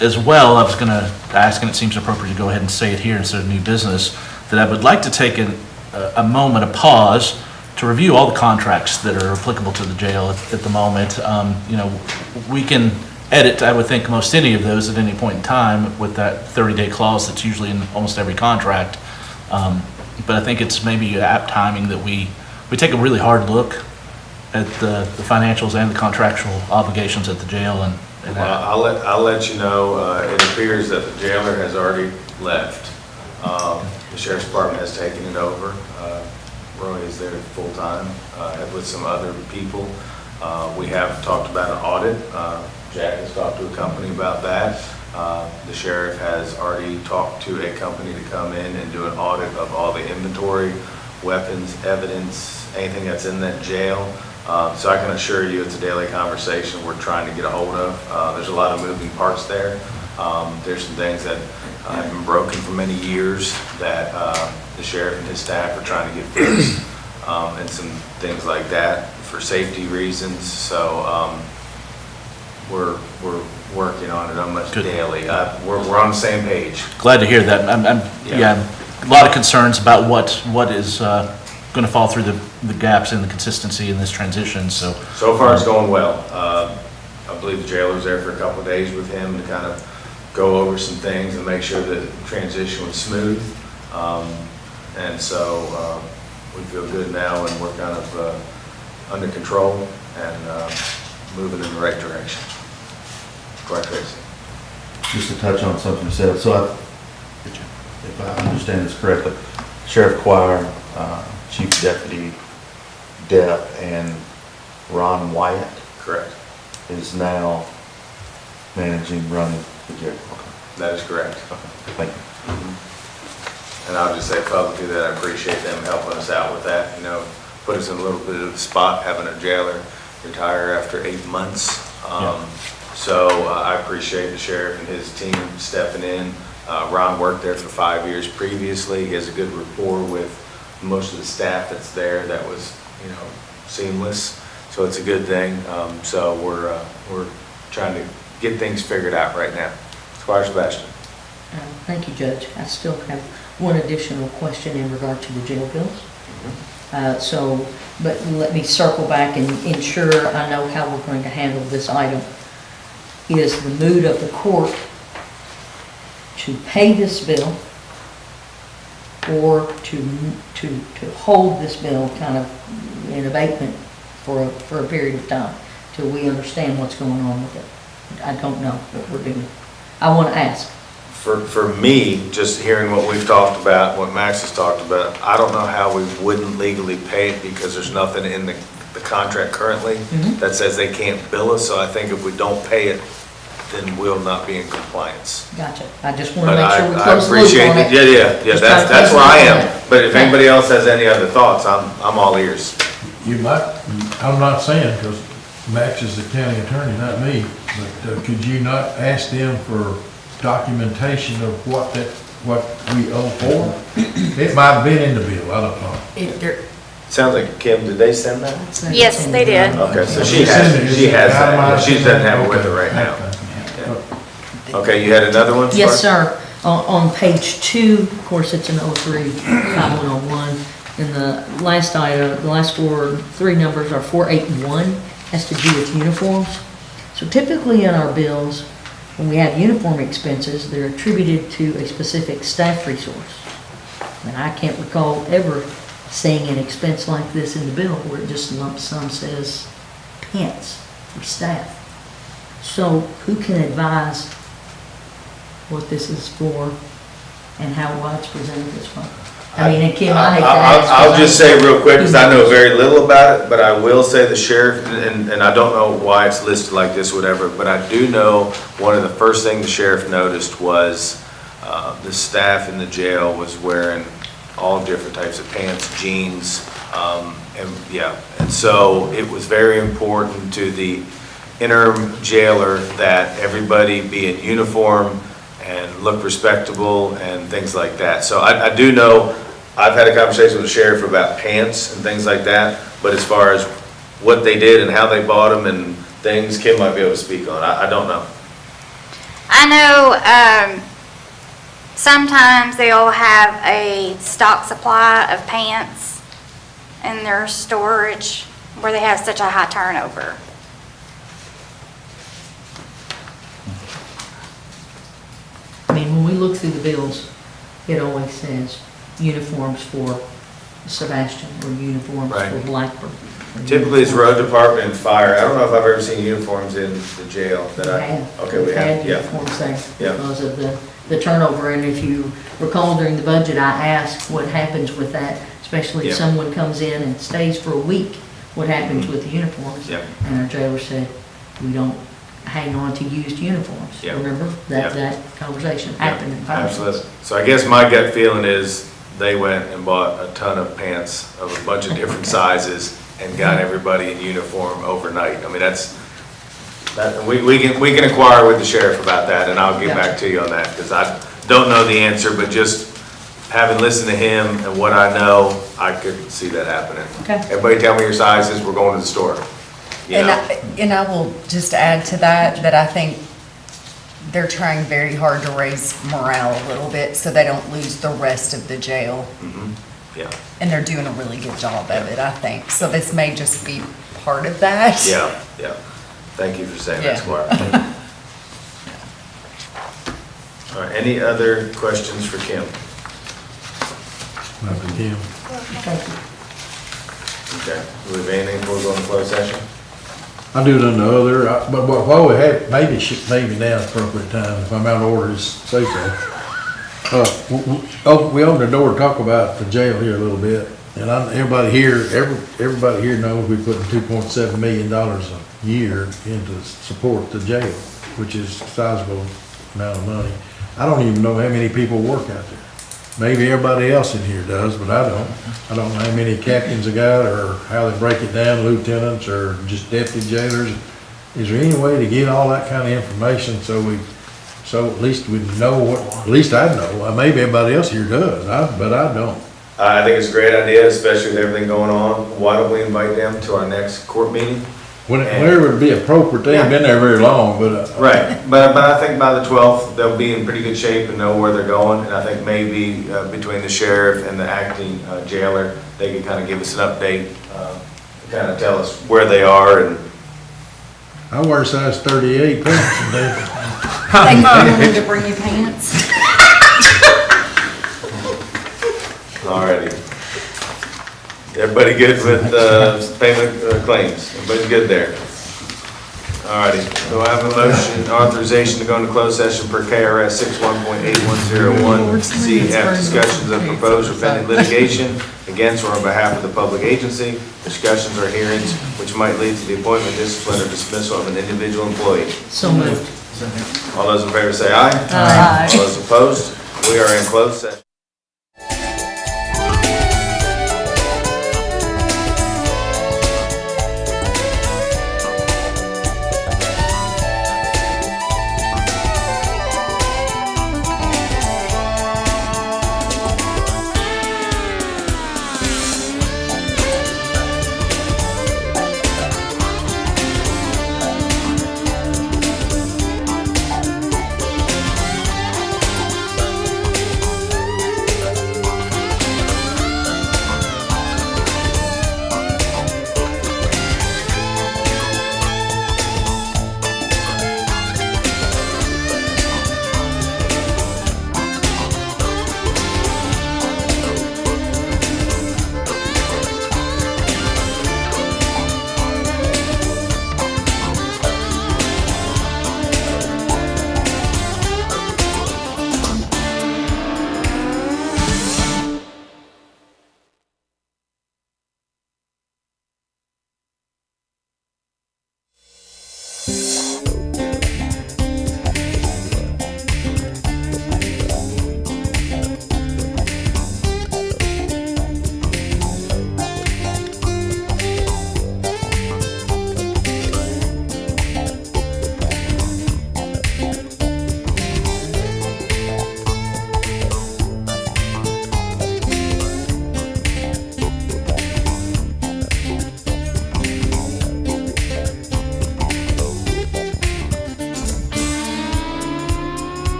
As well, I was going to ask, and it seems appropriate to go ahead and say it here instead of new business, that I would like to take a moment, a pause, to review all the contracts that are applicable to the jail at the moment. You know, we can edit, I would think, most any of those at any point in time with that 30-day clause that's usually in almost every contract. But I think it's maybe apt timing that we take a really hard look at the financials and the contractual obligations at the jail. And I'll let you know, it appears that the jailer has already left. The sheriff's department has taken it over. Roy is there full-time with some other people. We have talked about an audit. Jack has talked to a company about that. The sheriff has already talked to a company to come in and do an audit of all the inventory, weapons, evidence, anything that's in that jail. So I can assure you it's a daily conversation we're trying to get a hold of. There's a lot of moving parts there. There's some things that have been broken for many years that the sheriff and his staff are trying to get fixed. and some things like that for safety reasons. So we're working on it almost daily. We're on the same page. Glad to hear that. Yeah, a lot of concerns about what is going to fall through the gaps in the consistency in this transition, so. So far, it's going well. I believe the jailer's there for a couple of days with him to kind of go over some things and make sure that the transition was smooth. And so we feel good now, and we're kind of under control and moving in the right direction. Correct, Tracy? Just to touch on something you said, so if I understand this correctly, Sheriff Quire, Chief Deputy Depp, and Ron Wyatt Correct. is now managing, running the jail. Okay. That is correct. Thank you. And I'll just say publicly that I appreciate them helping us out with that. You know, put us in a little bit of a spot having a jailer retire after 8 months. So I appreciate the sheriff and his team stepping in. Ron worked there for 5 years previously. He has a good rapport with most of the staff that's there. That was, you know, seamless. So it's a good thing. So we're trying to get things figured out right now. Squire Sebastian. Thank you, Judge. I still have one additional question in regard to the jail bills. But let me circle back and ensure I know how we're going to handle this item. Is the mood of the court to pay this bill or to hold this bill kind of in abatement for a period of time till we understand what's going on with it? I don't know what we're doing. I want to ask. For me, just hearing what we've talked about, what Max has talked about, I don't know how we wouldn't legally pay it because there's nothing in the contract currently that says they can't bill us. So I think if we don't pay it, then we'll not be in compliance. Gotcha. I just want to But make sure we I close the loop appreciate on it. it. Yeah, that's where I am. But if anybody else has any other thoughts, I'm all ears. You might, I'm not saying, because Max is the county attorney, not me, but could you not ask them for documentation of what we owe for? It might have been in the bill, I don't know. Sounds like, Kim, did they send that? Yes, they did. Okay, so she has that. She doesn't have it with her right now. Yeah. Okay, you had another one? Yes, sir. On page 2, of course, it's an 03, not 101. And the last item, the last three numbers are 4, 8, and 1, has to do with uniforms. So typically in our bills, when we have uniform expenses, they're attributed to a specific staff resource. And I can't recall ever seeing an expense like this in the bill where it just lump sum says pants for staff. So who can advise what this is for and how it's presented this way? I mean, and Kim, I hate to ask. I'll just say real quick, because I know very little about it, but I will say the sheriff, and I don't know why it's listed like this, whatever, but I do know one of the first things the sheriff noticed was the staff in the jail was wearing all different types of pants, jeans, and so it was very important to the interim jailer that everybody be in uniform and look respectable and things like that. So I do know, I've had a conversation with the sheriff about pants and things like that, but as far as what they did and how they bought them and things, Kim might be able to speak on. I don't know. I know sometimes they'll have a stock supply of pants in their storage where they have such a high turnover. I mean, when we look through the bills, it always says uniforms for Sebastian or uniforms for Blackburn. Typically, it's road department and fire. I don't know if I've ever seen uniforms in the jail that We had uniforms there because of the turnover. And if you recall during the budget, I asked what happens with that, especially if someone comes in and stays for a week, what happens with the uniforms? And our jailer said, we don't hang on to used uniforms. Remember? That conversation happened in fire. Absolutely. So I guess my gut feeling is they went and bought a ton of pants of a bunch of different sizes and got everybody in uniform overnight. I mean, we can inquire with the sheriff about that, and I'll get back to you on that, because I don't know the answer, but just having listened to him and what I know, I could see that happening. Okay. Everybody tell me your sizes, we're going to the store. You know? And I will just add to that I think they're trying very hard to raise morale a little bit so they don't lose the rest of the jail. Yeah. And they're doing a really good job of it, I think. So this may just be part of that. Yeah, yeah. Thank you for saying that, Yeah. Squire. All right, any other questions for Kim? Nothing, Kim. Okay, do we have anything before we go into closed session? I do it on the other, but while we have, maybe now is appropriate time, if I'm out of order, just say so. We opened the door to talk about the jail here a little bit, and everybody here knows we put $2.7 million a year into support the jail, which is a sizable amount of money. I don't even know how many people work out there. Maybe everybody else in here does, but I don't. I don't know how many captains they got or how they break it down, lieutenants or just deputy jailers. Is there any way to get all that kind of information so at least we know what, at least I know. Maybe everybody else here does, but I don't. I think it's a great idea, especially with everything going on. Why don't we invite them to our next court meeting? Whenever would be appropriate. They haven't been there very long, but. Right, but I think by the 12th, they'll be in pretty good shape and know where they're going. And I think maybe between the sheriff and the acting jailer, they can kind of give us an update, kind of tell us where they are and. I wear size 38 pants today. Thank you for wanting to bring you pants. Alrighty. Everybody good with payment claims? Everybody's good there? Alrighty, so I have a motion, authorization to go into closed session per KRS 61.8101 CF, discussions of proposed or pending litigation against or on behalf of the public agency, discussions or hearings which might lead to the appointment, discipline, or dismissal of an individual employee. So moved. All those in favor say aye. Aye. All those opposed? We are in closed session.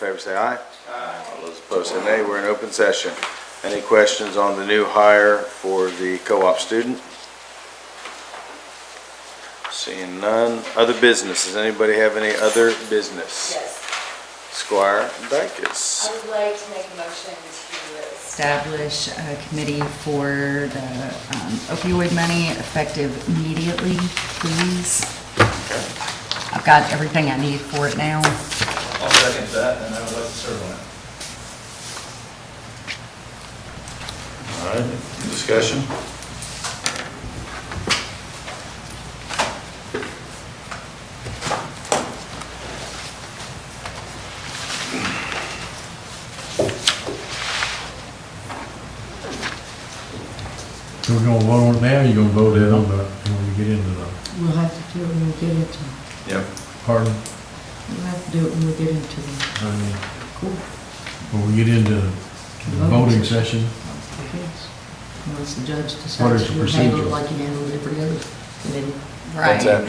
favor say aye. Aye. All those opposed say nay. We're in open session. Any questions on the new hire for the co-op student? Seeing none. Other business. Does anybody have any other business? Yes. Squire Dykes. I would like to make a motion to establish a committee for the opioid money effective immediately, please. I've got everything I need for it now. I'll second that, and I would like to serve on it. All right, discussion? So we're gonna vote on it now, you're gonna vote it on the, when we get into the, We'll have to do it when we get into, Yep. pardon? we'll have to do it when we get into the court. When we get into the voting session, Unless the judge What decides is the to handle procedure? it like he handled every other committee. What's that?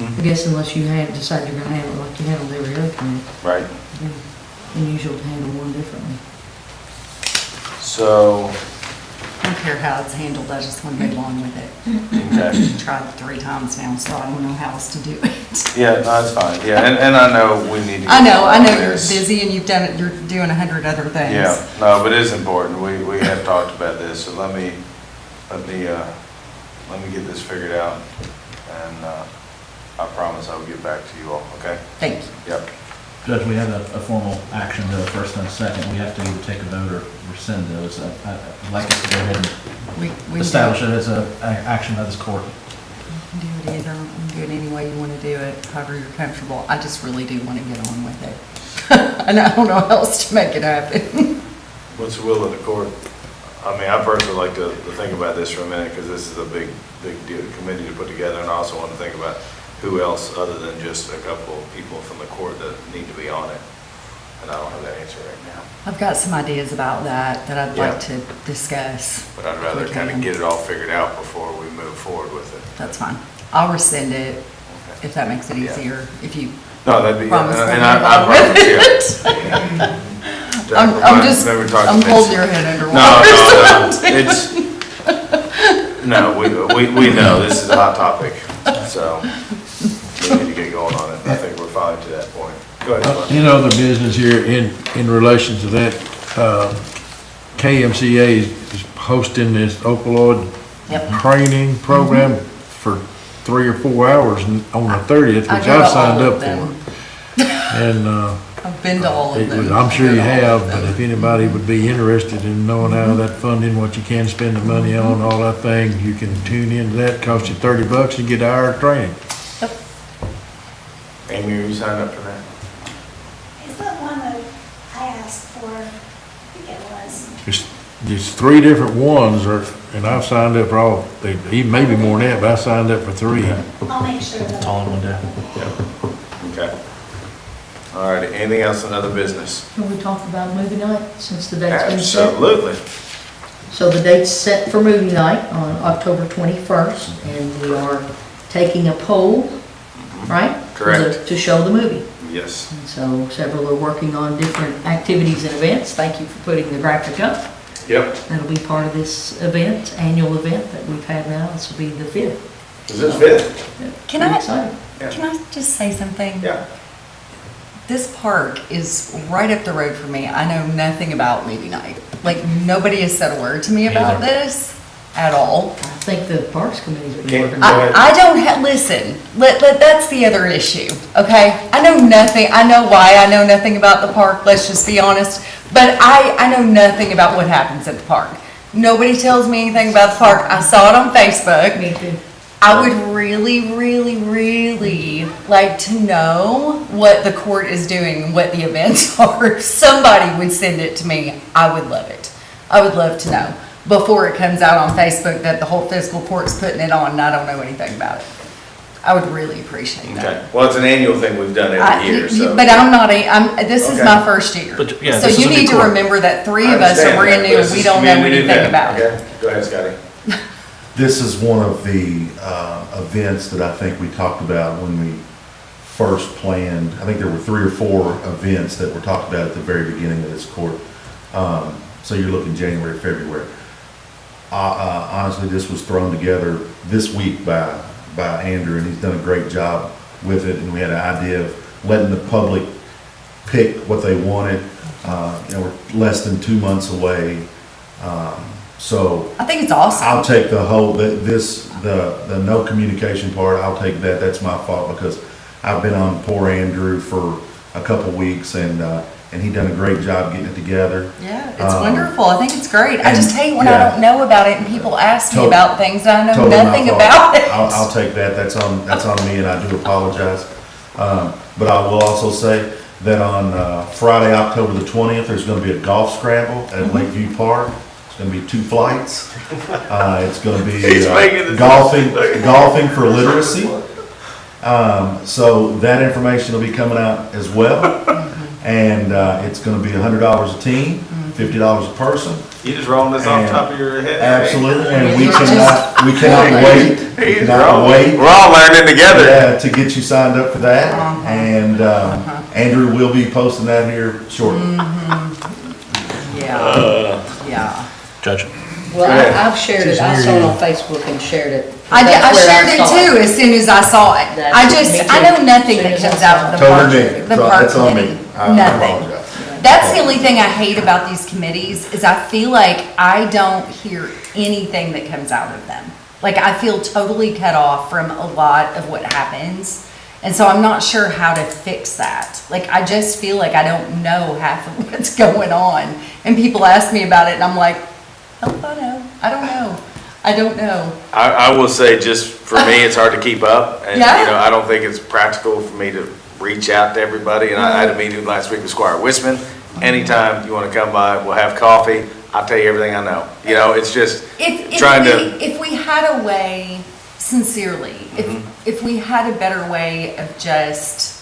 I guess unless you decide you're gonna handle it like you handled every other committee, Right. then unusual to handle one differently. So, I don't care how it's handled, I just want to move on with it. okay. Tried it 3 times now, so I don't know how else to do it. Yeah, no, that's fine. Yeah, and I know we need to. I know get you're this. busy and you've done it, you're doing 100 other things. Yeah, no, but it is important. We have talked about this, so let me get this figured out, and I promise I will get back to you all, okay? Thank you. Yep. Judge, we have a formal action, though, first and second. We have to either take a vote or rescind those. I'd like us to go ahead and We establish it as an action by this court. do it either, do it any way you want to do it, however you're comfortable. I just really do want to get on with it. And I don't know how else to make it happen. What's the will of the court? I mean, I personally like to think about this for a minute, because this is a big deal, committee to put together, and I also want to think about who else, other than just a couple of people from the court, that need to be on it. And I don't have that answer right now. I've got some ideas about that I'd Yeah. like to discuss. But I'd rather We kind of can. get it all figured out before we move forward with it. That's fine. I'll rescind it Okay. if that makes it Yeah. easier, if you No, that'd be, promise to and move I on with promise, yeah. it. I'm just, Never talked I'm to holding Mitzi. your head No, underwater. no, we know, this is a hot topic, so we need to get going on it. I think we're fine to that point. Go ahead, Glenn. in other business here, in relation to that, KMCA is hosting this opioid training program for 3 or 4 hours on the 30th, I which go to I've signed all of up them. for. And, I've been to all of them. I'm sure you have, but if anybody would be interested in knowing how that funding, what you can spend the money on, all that thing, you can tune into that. Cost you $30 and get an hour of training. Amy, are you signed up for that? Is that one that I asked for? I think it was. There's 3 different ones, and I've signed up for all, even maybe more than that, but I signed up for 3. I'll make sure that. It's all in one day. Okay. All right, anything else in other business? Can we talk about movie night since the date's been set? Absolutely. So the date's set for movie night on October 21st, and we are taking a poll, right? Correct. To show the movie. Yes. And so several are working on different activities and events. Thank you for putting the graphic up. Yep. That'll be part of this event, annual event that we've had now. This will be the 5th. Is this fifth? Can I'm I, excited. can I just say something? Yeah. This park is right up the road from me. I know nothing about movie night. Like, nobody has said a word to me about this at all. I think the Parks Committee's been Okay. working on it. I don't listen, that's the other issue, okay? I know nothing, I know why, I know nothing about the park, let's just be honest. But I know nothing about what happens at the park. Nobody tells me anything about the park. I saw it on Facebook. Me too. I would really, really, really like to know what the court is doing, what the events are. If somebody would send it to me, I would love it. I would love to know before it comes out on Facebook that the whole fiscal court's putting it on and I don't know anything about it. I would really appreciate that. Okay. Well, it's an annual thing we've done every year, so. But I'm not, this is Okay. my first year. But, yeah, So this is you a new need to court. remember that 3 I of us are understand brand that, new but and this we is don't know community anything event, about it. Okay, go ahead, Scotty. This is one of the events that I think we talked about when we first planned, I think there were 3 or 4 events that were talked about at the very beginning of this court. So you're looking January, February. Honestly, this was thrown together this week by Andrew, and he's done a great job with it, and we had an idea of letting the public pick what they wanted. We're less than 2 months away. So I think it's awesome. I'll take the whole, the no communication part, I'll take that. That's my fault because I've been on poor Andrew for a couple weeks and he done a great job getting it together. Yeah, it's wonderful. I think it's great. I just hate when yeah. I don't know about it and people ask me about things and I know Totally my nothing fault. about it. I'll take that. That's on me and I do apologize. But I will also say that on Friday, October the 20th, there's going to be a golf scramble at Lakeview Park. It's going to be 2 flights. It's going to be golfing for literacy. So that information will be coming out as well. And it's going to be $100 a team, $50 a person. You just rolling this off the top of your head? Absolutely, and we cannot wait. We're all learning together. Yeah, to get you signed up for that. And Andrew will be posting that here shortly. Yeah. Judge? Well, I've shared it, I saw it on Facebook and shared it. I That's where shared it saw too as soon as I saw it. I know nothing that comes out of the park. That's on me. I Nothing. apologize. That's the only thing I hate about these committees is I feel like I don't hear anything that comes out of them. Like I feel totally cut off from a lot of what happens. And so I'm not sure how to fix that. Like I just feel like I don't know half of what's going on. And people ask me about it and I'm like, I don't know. I don't know. I will say, just for me, it's hard to keep up, and Yeah. I don't think it's practical for me to reach out to everybody. And I had a meeting last week with Squire Wisman. Anytime you want to come by, we'll have coffee. I'll tell you everything I know. It's just If we had a way, sincerely, if we had a better way of just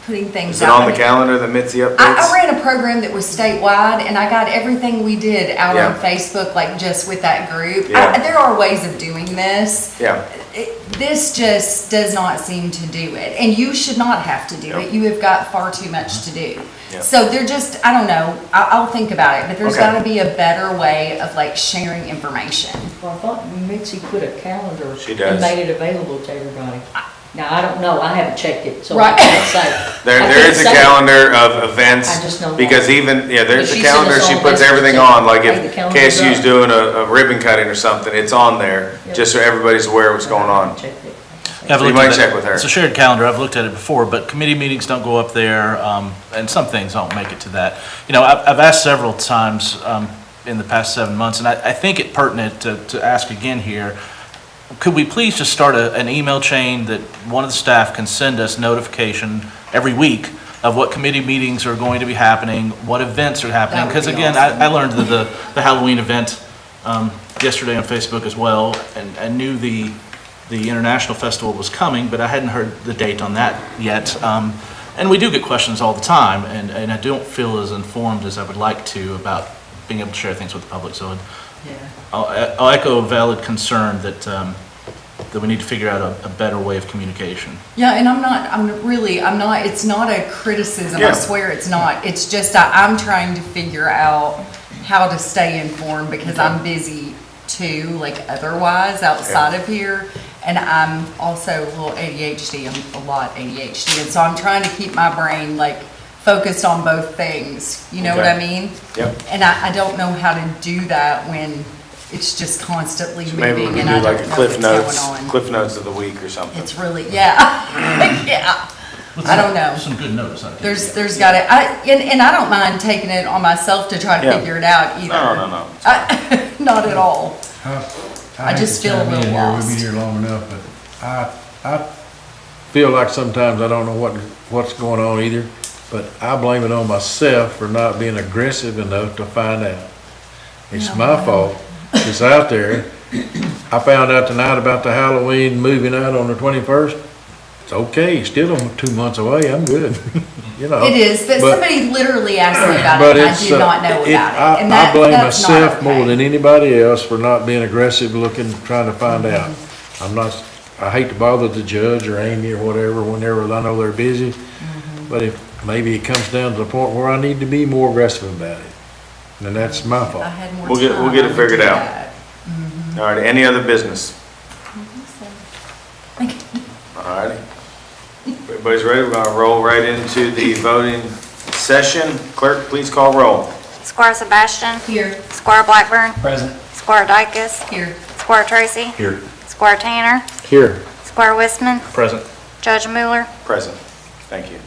putting things is it out. on the calendar, the Mitzi updates? I ran a program that was statewide and I got everything we did out Yeah. on Facebook, like just with that group. Yeah. There are ways of doing this. Yeah. This just does not seem to do it. And you should not have to do it. You have got far too much to do. Yeah. So they're just, I don't know, I'll think about it, but there's Okay. gotta be a better way of like sharing information. Well, I thought Mitzi put a calendar She does. and made it available to everybody. Now, I don't know, I haven't checked it, so I Right. can't say. There is a calendar of events, I just know that. because there's But a she calendar, sent us she all puts messages everything saying, on, like hey, the if calendar's KSU's up. doing a ribbon cutting or something, it's on there, just so everybody's aware of what's going on. Yeah, I've So you looked might at check it. with her. It's a shared calendar. I've looked at it before, but committee meetings don't go up there, and some things don't make it to that. I've asked several times in the past 7 months, and I think it pertinent to ask again here. Could we please just start an email chain that one of the staff can send us notification every week of what committee meetings are going to be happening, what events are happening? That would Because be again, awesome. I learned that the Halloween event yesterday on Facebook as well, and I knew the International Festival was coming, but I hadn't heard the date on that yet. And we do get questions all the time, and I don't feel as informed as I would like to about being able to share things with the public. So I'll echo a valid concern that we need to figure out a better way of communication. Yeah, and it's not a criticism, I Yeah. swear it's not. It's just I'm trying to figure out how to stay informed because I'm busy too, like otherwise outside of here. And I'm also a little ADHD, I'm a lot ADHD. And so I'm trying to keep my brain like focused on both things. You know what I mean? Yep. And I don't know how to do that when it's just constantly Maybe we moving can and I do don't like know a Cliff what's Notes, going on. Cliff Notes of the week or something. It's really, yeah. Yeah. I don't know. Some good notes. There's got to, and I don't mind taking it on myself to try to Yeah. figure it out either. No. Not at all. I just hate to feel a chime in little here. lost. We've been here long enough, but I feel like sometimes I don't know what's going on either, but I blame it on myself for not being aggressive enough to find out. It's my fault. It's out there. I found out tonight about the Halloween movie night on the 21st. It's okay, still 2 months away, I'm good, It is, but somebody literally asked me about But it and I it's, did not know about it. And I blame that's not myself okay. more than anybody else for not being aggressive looking, trying to find out. I'm not, I hate to bother the judge or Amy or whatever, whenever I know they're busy. But if, maybe it comes down to the point where I need to be more aggressive about it, then that's my fault. I had more We'll get time, it I would figured do out. that. All right, any other business? Thank you. All righty. Everybody's ready? We're gonna roll right into the voting session. Clerk, please call roll. Squire Sebastian. Here. Squire Blackburn. Present. Squire Dykus. Here. Squire Tracy. Here. Squire Tanner. Here. Squire Wistman. Present. Judge Mueller. Present. Thank you.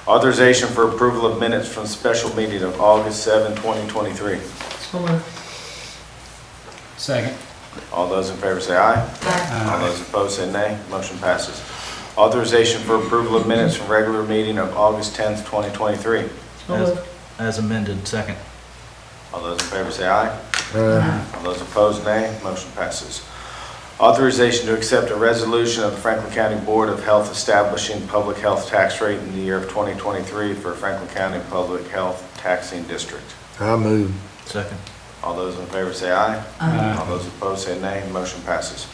Authorization for approval of minutes from special meeting of August 7, 2023. So moved. Second. All those in favor say aye. Aye. All those opposed say nay. Motion passes. Authorization for approval of minutes from regular meeting of August 10th, 2023. So As- moved. As amended, second. All those in favor say aye. All those opposed, nay. Motion passes. Authorization to accept a resolution of the Franklin County Board of Health establishing public health tax rate in the year of 2023 for Franklin County Public Health Taxing District. I move. Second. All those in favor say aye. Aye. All those opposed say nay. Motion passes.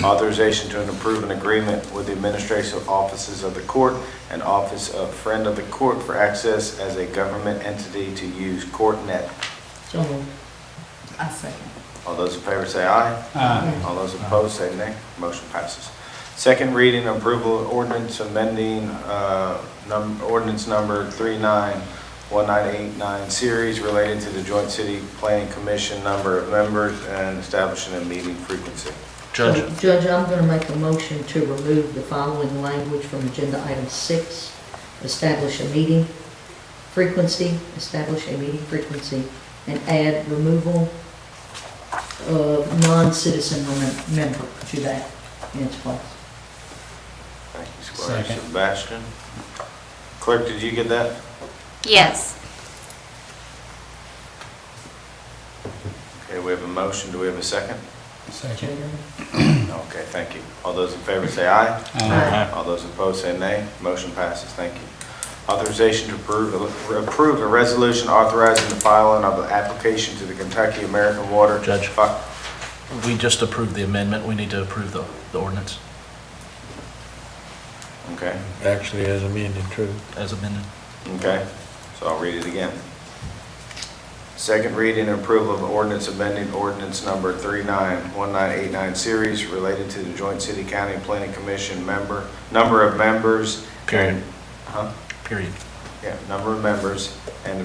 Authorization to approve an agreement with the administrative offices of the court and Office of Friend of the Court for access as a government entity to use CourtNet. So moved. I second. All those in favor say aye. Aye. All those opposed say nay. Motion passes. Second reading and approval of ordinance amending ordinance number 391989 series relating to the Joint City Planning Commission number of members and establishing a meeting frequency. Judge, So, Judge, I'm going to make a motion to remove the following language from agenda item 6. Establish a meeting frequency, and add removal of non-citizen member to that in its place. Thank you, Squire Second. Sebastian. Clerk, did you get that? Yes. Okay, we have a motion. Do we have a second? Second. Okay, thank you. All those in favor say aye. Aye. All those opposed say nay. Motion passes. Thank you. Authorization to approve a resolution authorizing the filing of an application to the Kentucky American Water. Judge. We just approved the amendment. We need to approve the ordinance Okay, Actually, as amended, true. as amended. okay. So I'll read it again. Second reading and approval of ordinance amending ordinance number 391989 series related to the Joint City County Planning Commission number of members. Period. Huh? Period. Yeah, number of members and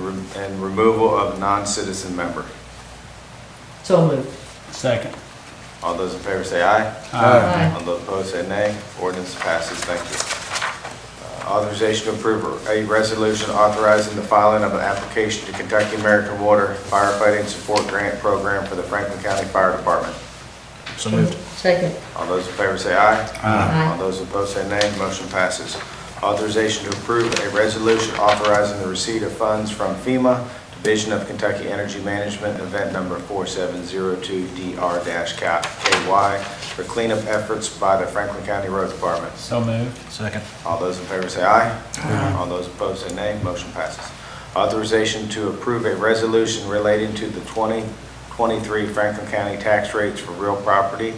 removal of non-citizen member. So moved. Second. All those in favor say aye. Aye. All those opposed say nay. Ordinance passes. Thank you. Authorization to approve a resolution authorizing the filing of an application to Kentucky American Water Firefighting Support Grant Program for the Franklin County Fire Department. So moved. Second. All those in favor say aye. Aye. All those opposed say nay. Motion passes. Authorization to approve a resolution authorizing the receipt of funds from FEMA, Division of Kentucky Energy Management, event number 4702DR-KY for cleanup efforts by the Franklin County Road Department. So moved. Second. All those in favor say aye. All those opposed say nay. Motion passes. Authorization to approve a resolution relating to the 2023 Franklin County tax rates for real property,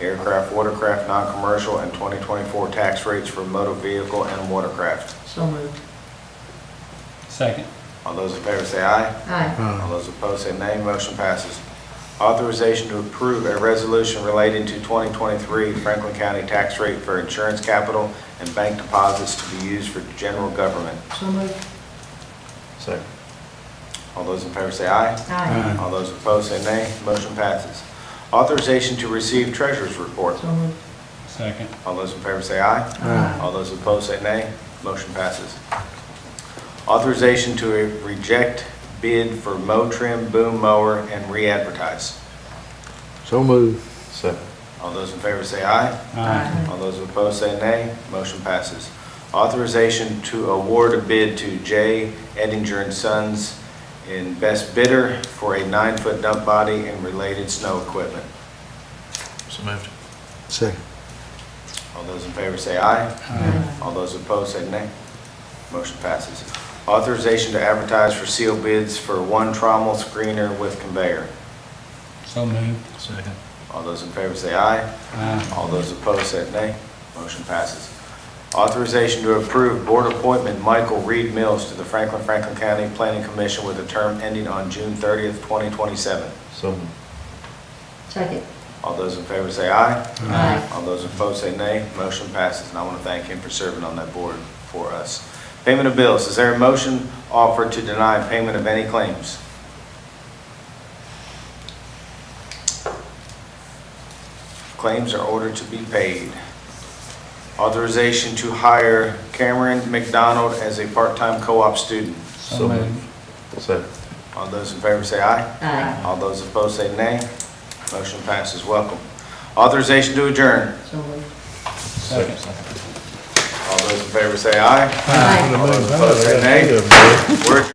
aircraft, watercraft, non-commercial, and 2024 tax rates for motor vehicle and watercraft. So moved. Second. All those in favor say aye. Aye. All those opposed say nay. Motion passes. Authorization to approve a resolution relating to 2023 Franklin County tax rate for insurance capital and bank deposits to be used for general government. So moved. Second. All those in favor say aye. Aye. All those opposed say nay. Motion passes. Authorization to receive treasurer's report. So moved. Second. All those in favor say aye. Aye. All those opposed say nay. Motion passes. Authorization to reject bid for mow trim boom mower and re-advertise. So moved. Second. All those in favor say aye. Aye. All those opposed say nay. Motion passes. Authorization to award a bid to J. Edinger and Sons in best bidder for a 9-foot dump body and related snow equipment. So moved. Second. All those in favor say aye. Aye. All those opposed say nay. Motion passes. Authorization to advertise for sealed bids for one trommel screener with conveyor. So moved. Second. All those in favor say aye. Aye. All those opposed say nay. Motion passes. Authorization to approve board appointment Michael Reed Mills to the Franklin County Planning Commission with a term ending on June 30th, 2027. So moved. Second. All those in favor say aye. Aye. All those opposed say nay. Motion passes, and I want to thank him for serving on that board for us. Payment of bills. Is there a motion offered to deny payment of any claims? Claims are ordered to be paid. Authorization to hire Cameron McDonald as a part-time co-op student. So moved. Second. All those in favor say aye. Aye. All those opposed say nay. Motion passes. Welcome. Authorization to adjourn. So moved. Second. All those in favor say aye. Aye. All those opposed say nay. We're